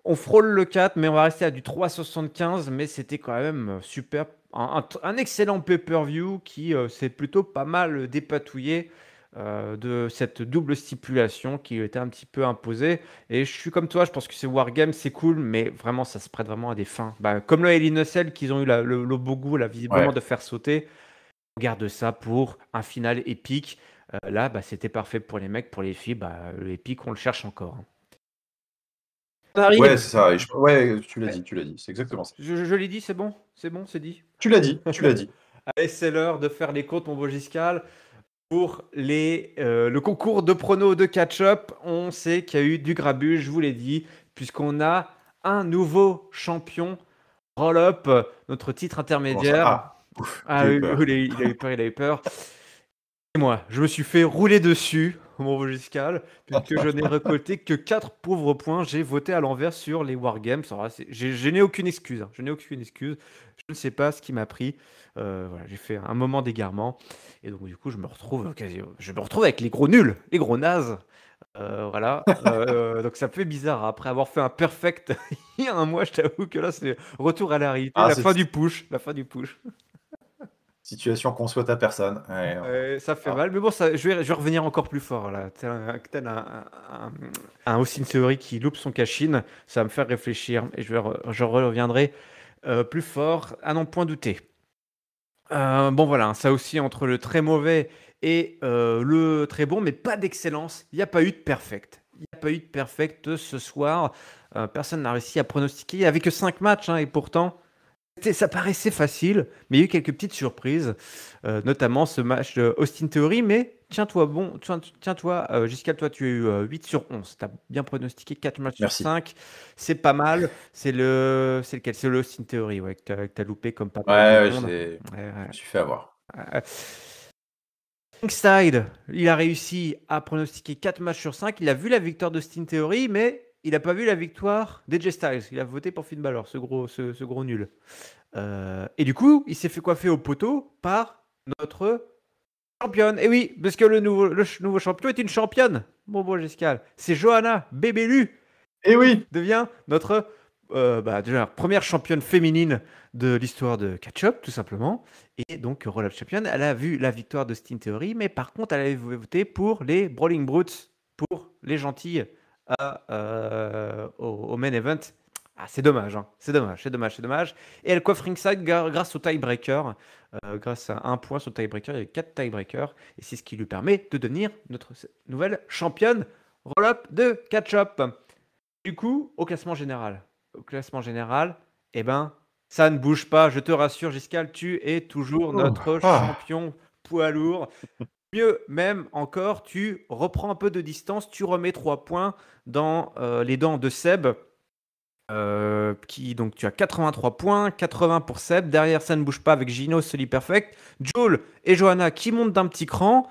On frôle le 4, mais on va rester à du 3,75. Mais c'était quand même super. Un excellent pay-per-view qui s'est plutôt pas mal dépatouillé de cette double stipulation qui était un petit peu imposée. Et je suis comme toi, je pense que ces Wargames, c'est cool, mais vraiment, ça se prête vraiment à des fins. Bah, comme le Hell in a Cell qu'ils ont eu le beau goût, là, visiblement, Ouais. de faire sauter. On garde ça pour un final épique. Là, bah, c'était parfait pour les mecs, pour les filles, bah, l'épique, on le cherche encore. Hein. On Ouais, arrive. c'est ça. Ouais, tu l'as dit, c'est exactement ça. Je l'ai dit, c'est bon, c'est dit. Tu l'as dit. Allez, c'est l'heure de faire les comptes, mon beau Giscal. pour le concours de pronos de catch-up. On sait qu'il y a eu du grabuge, je vous l'ai dit, puisqu'on a un nouveau champion roll-up, notre titre Comment ça? intermédiaire. Ouf, Ah j'ai eu oui, peur. il a eu peur, il a eu peur. Et moi, je me suis fait rouler dessus, mon beau Giscal, puisque je n'ai récolté que 4 pauvres points. J'ai voté à l'envers sur les Wargames. Alors, je n'ai aucune excuse, hein. Je n'ai aucune excuse. Je ne sais pas ce qui m'a pris. Voilà, j'ai fait un moment d'égarement. Et donc, du coup, je me retrouve avec les gros nuls, les gros nazes. Voilà. Donc, ça me fait bizarre. Après avoir fait un perfect il y a un mois, je t'avoue que là, c'est retour à la réalité. Ah, La c'est fin du push. La fin du push. situation qu'on souhaite à personne. Ouais, non. Ça fait Ah. mal, mais bon, je vais revenir encore plus fort là. Tel un Austin Theory qui loupe son cash-in, ça va me faire réfléchir et je reviendrai plus fort, à n'en point douter. Bon voilà, ça aussi entre le très mauvais et le très bon, mais pas d'excellence. Il n'y a pas eu de perfect. Il n'y a pas eu de perfect ce soir. Personne n'a réussi à pronostiquer. Il n'y avait que 5 matchs, hein, et pourtant, ça paraissait facile, mais il y a eu quelques petites surprises, notamment ce match de Austin Theory. Mais tiens-toi, Giscal, toi, tu as eu 8 sur 11. Tu as bien pronostiqué 4 matchs sur Merci. 5. C'est pas mal. C'est lequel? C'est le Austin Theory, ouais, que tu as loupé comme pas mal Ouais, de monde. je Ouais. me suis fait avoir. Ringside, il a réussi à pronostiquer 4 matchs sur 5. Il a vu la victoire d'Austin Theory, mais il n'a pas vu la victoire d'AJ Styles. Il a voté pour Finn Balor, ce gros nul. Et du coup, il s'est fait coiffer au poteau par notre championne. Et oui, parce que le nouveau champion est une championne. Bon, Giscal. C'est Johanna Bébélu Eh oui! devient notre déjà, première championne féminine de l'histoire de catch-up, tout simplement. Et donc, Roll-Up Champion, elle a vu la victoire de Austin Theory, mais par contre, elle avait voté pour les Brawling Brutes, pour les gentils au main event. Ah, c'est dommage, hein. C'est dommage. Et elle coiffe ringside grâce au tiebreaker. Grâce à un point sur le tiebreaker, il y a 4 tiebreakers. Et c'est ce qui lui permet de devenir notre nouvelle championne roll-up de catch-up. Du coup, au classement général, eh ben, ça ne bouge pas. Je te rassure, Giscal, tu es toujours notre champion poids lourd. Mieux même encore, tu reprends un peu de distance, tu remets 3 points dans les dents de Seb. Donc tu as 83 points, 80 pour Seb. Derrière, ça ne bouge pas avec Gino, Sully Perfect. Joel et Johanna qui montent d'un petit cran.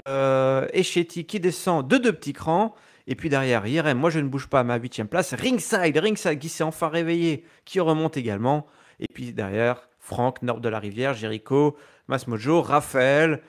Et Shetty qui descend de 2 petits crans. Et puis derrière, Yerem, moi je ne bouge pas à ma 8e place. Ringside qui s'est enfin réveillé, qui remonte également. Et puis derrière, Franck, Nord de la Rivière, Jericho, Masmojo, Raphaël.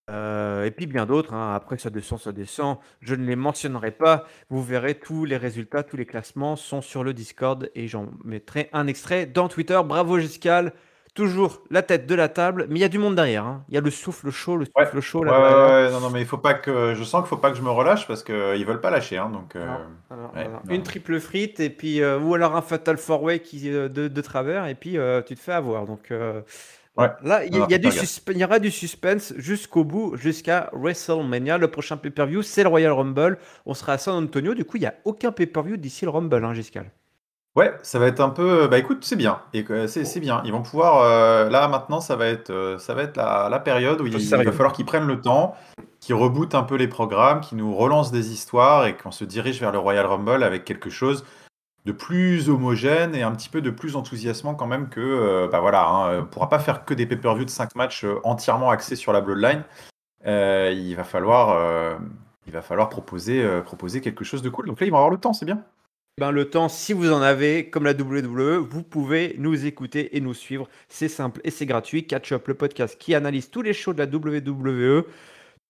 Et puis bien d'autres, hein. Après, ça descend. Je ne les mentionnerai pas. Vous verrez tous les résultats, tous les classements sont sur le Discord et j'en mettrai un extrait dans Twitter. Bravo Giscal, toujours la tête de la table, mais il y a du monde derrière, hein. Il y a le souffle chaud là derrière. Ouais, non, mais il faut pas que je sens qu'il faut pas que je me relâche parce qu'ils veulent pas lâcher, hein, donc Non. Une triple frite et puis ou alors un fatal four-way de travers et puis tu te fais avoir. Donc là, il y aura du suspense jusqu'au bout, jusqu'à WrestleMania. Le prochain pay-per-view, c'est le Royal Rumble. On sera à San Antonio. Du coup, il n'y a aucun pay-per-view d'ici le Rumble, hein, Giscal. Ouais, ça va être un peu. Bah écoute, c'est bien. Et c'est bien. Ils vont pouvoir. Là maintenant, ça va être la période où il va falloir qu'ils prennent le temps, qu'ils rebootent un peu les programmes, qu'ils nous relancent des histoires et qu'on se dirige vers le Royal Rumble avec quelque chose de plus homogène et un petit peu de plus enthousiasmant quand même que. Bah voilà, hein, on pourra pas faire que des pay-per-view de 5 matchs entièrement axés sur la Bloodline. Il va falloir proposer quelque chose de cool. Donc là, ils vont avoir le temps, c'est bien. Le temps, si vous en avez, comme la WWE, vous pouvez nous écouter et nous suivre. C'est simple et c'est gratuit. Catch Up, le podcast qui analyse tous les shows de la WWE.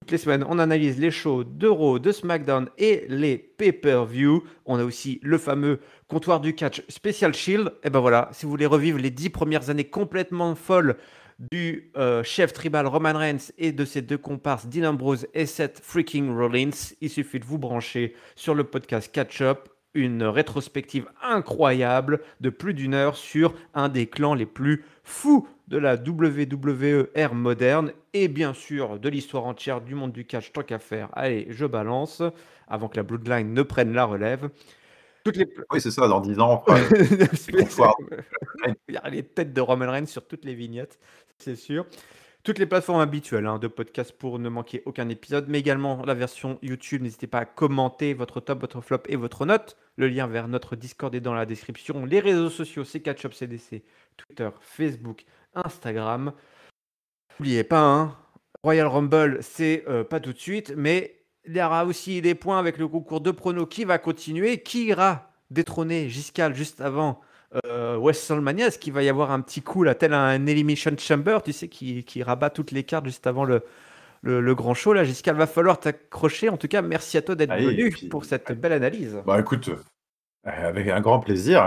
Toutes les semaines, on analyse les shows de Raw, de SmackDown et les pay-per-view. On a aussi le fameux comptoir du catch Special Shield. Et ben voilà, si vous voulez revivre les 10 premières années complètement folles du chef tribal Roman Reigns et de ses 2 comparses Dean Ambrose et Seth freaking Rollins, il suffit de vous brancher sur le podcast Catch Up. Une rétrospective incroyable de plus d'1 heure sur un des clans les plus fous de la WWE ère moderne et bien sûr de l'histoire entière du monde du catch, tant qu'à faire. Allez, je balance avant que la Bloodline ne prenne la relève. Oui, c'est ça, dans 10 ans, on fera Il y a les têtes de Roman Reigns sur toutes les vignettes, c'est sûr. toutes les plateformes habituelles de podcast pour ne manquer aucun épisode, mais également la version YouTube. N'hésitez pas à commenter votre top, votre flop et votre note. Le lien vers notre Discord est dans la description. Les réseaux sociaux, c'est Catch-Up CDC, Twitter, Facebook, Instagram. N'oubliez pas, Royal Rumble, c'est pas tout de suite, mais il y aura aussi des points avec le concours de pronos qui va continuer. Qui ira détrôner Giscal juste avant WrestleMania? Est-ce qu'il va y avoir un petit coup là, tel un Elimination Chamber, tu sais, qui rabat toutes les cartes juste avant le grand show là? Giscal, va falloir t'accrocher. En tout cas, merci à toi d'être Allez, et venu puis, pour cette belle analyse. bah écoute, avec un grand plaisir,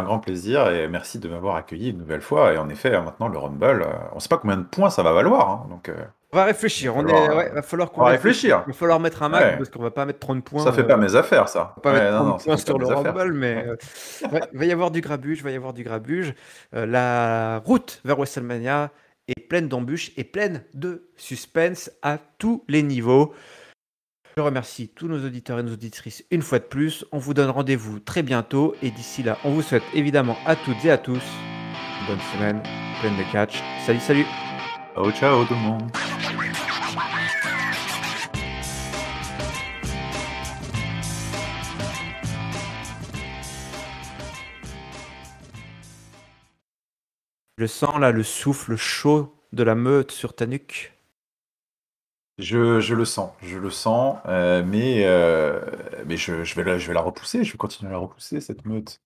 et merci de m'avoir accueilli une nouvelle fois. Et en effet, maintenant, le Rumble, on sait pas combien de points ça va valoir, donc On va réfléchir. va falloir, Va falloir qu'on on va réfléchisse. réfléchir. Il va falloir mettre un max Ouais, parce qu'on va pas mettre 30 ça points. fait pas mes affaires, ça. On va pas mettre Ouais, non, 30 ça points fait pas sur le mes affaires, Rumble, ça. mais ouais, il va y avoir du grabuge, la route vers WrestleMania est pleine d'embûches et pleine de suspense à tous les niveaux. Je remercie tous nos auditeurs et nos auditrices une fois de plus. On vous donne rendez-vous très bientôt et d'ici là, on vous souhaite évidemment à toutes et à tous une bonne semaine pleine de catch. Salut, salut! Ciao, ciao tout le monde. Je sens là le souffle chaud de la meute sur ta nuque. Je le sens, mais je vais la repousser, je vais continuer à la repousser, cette meute.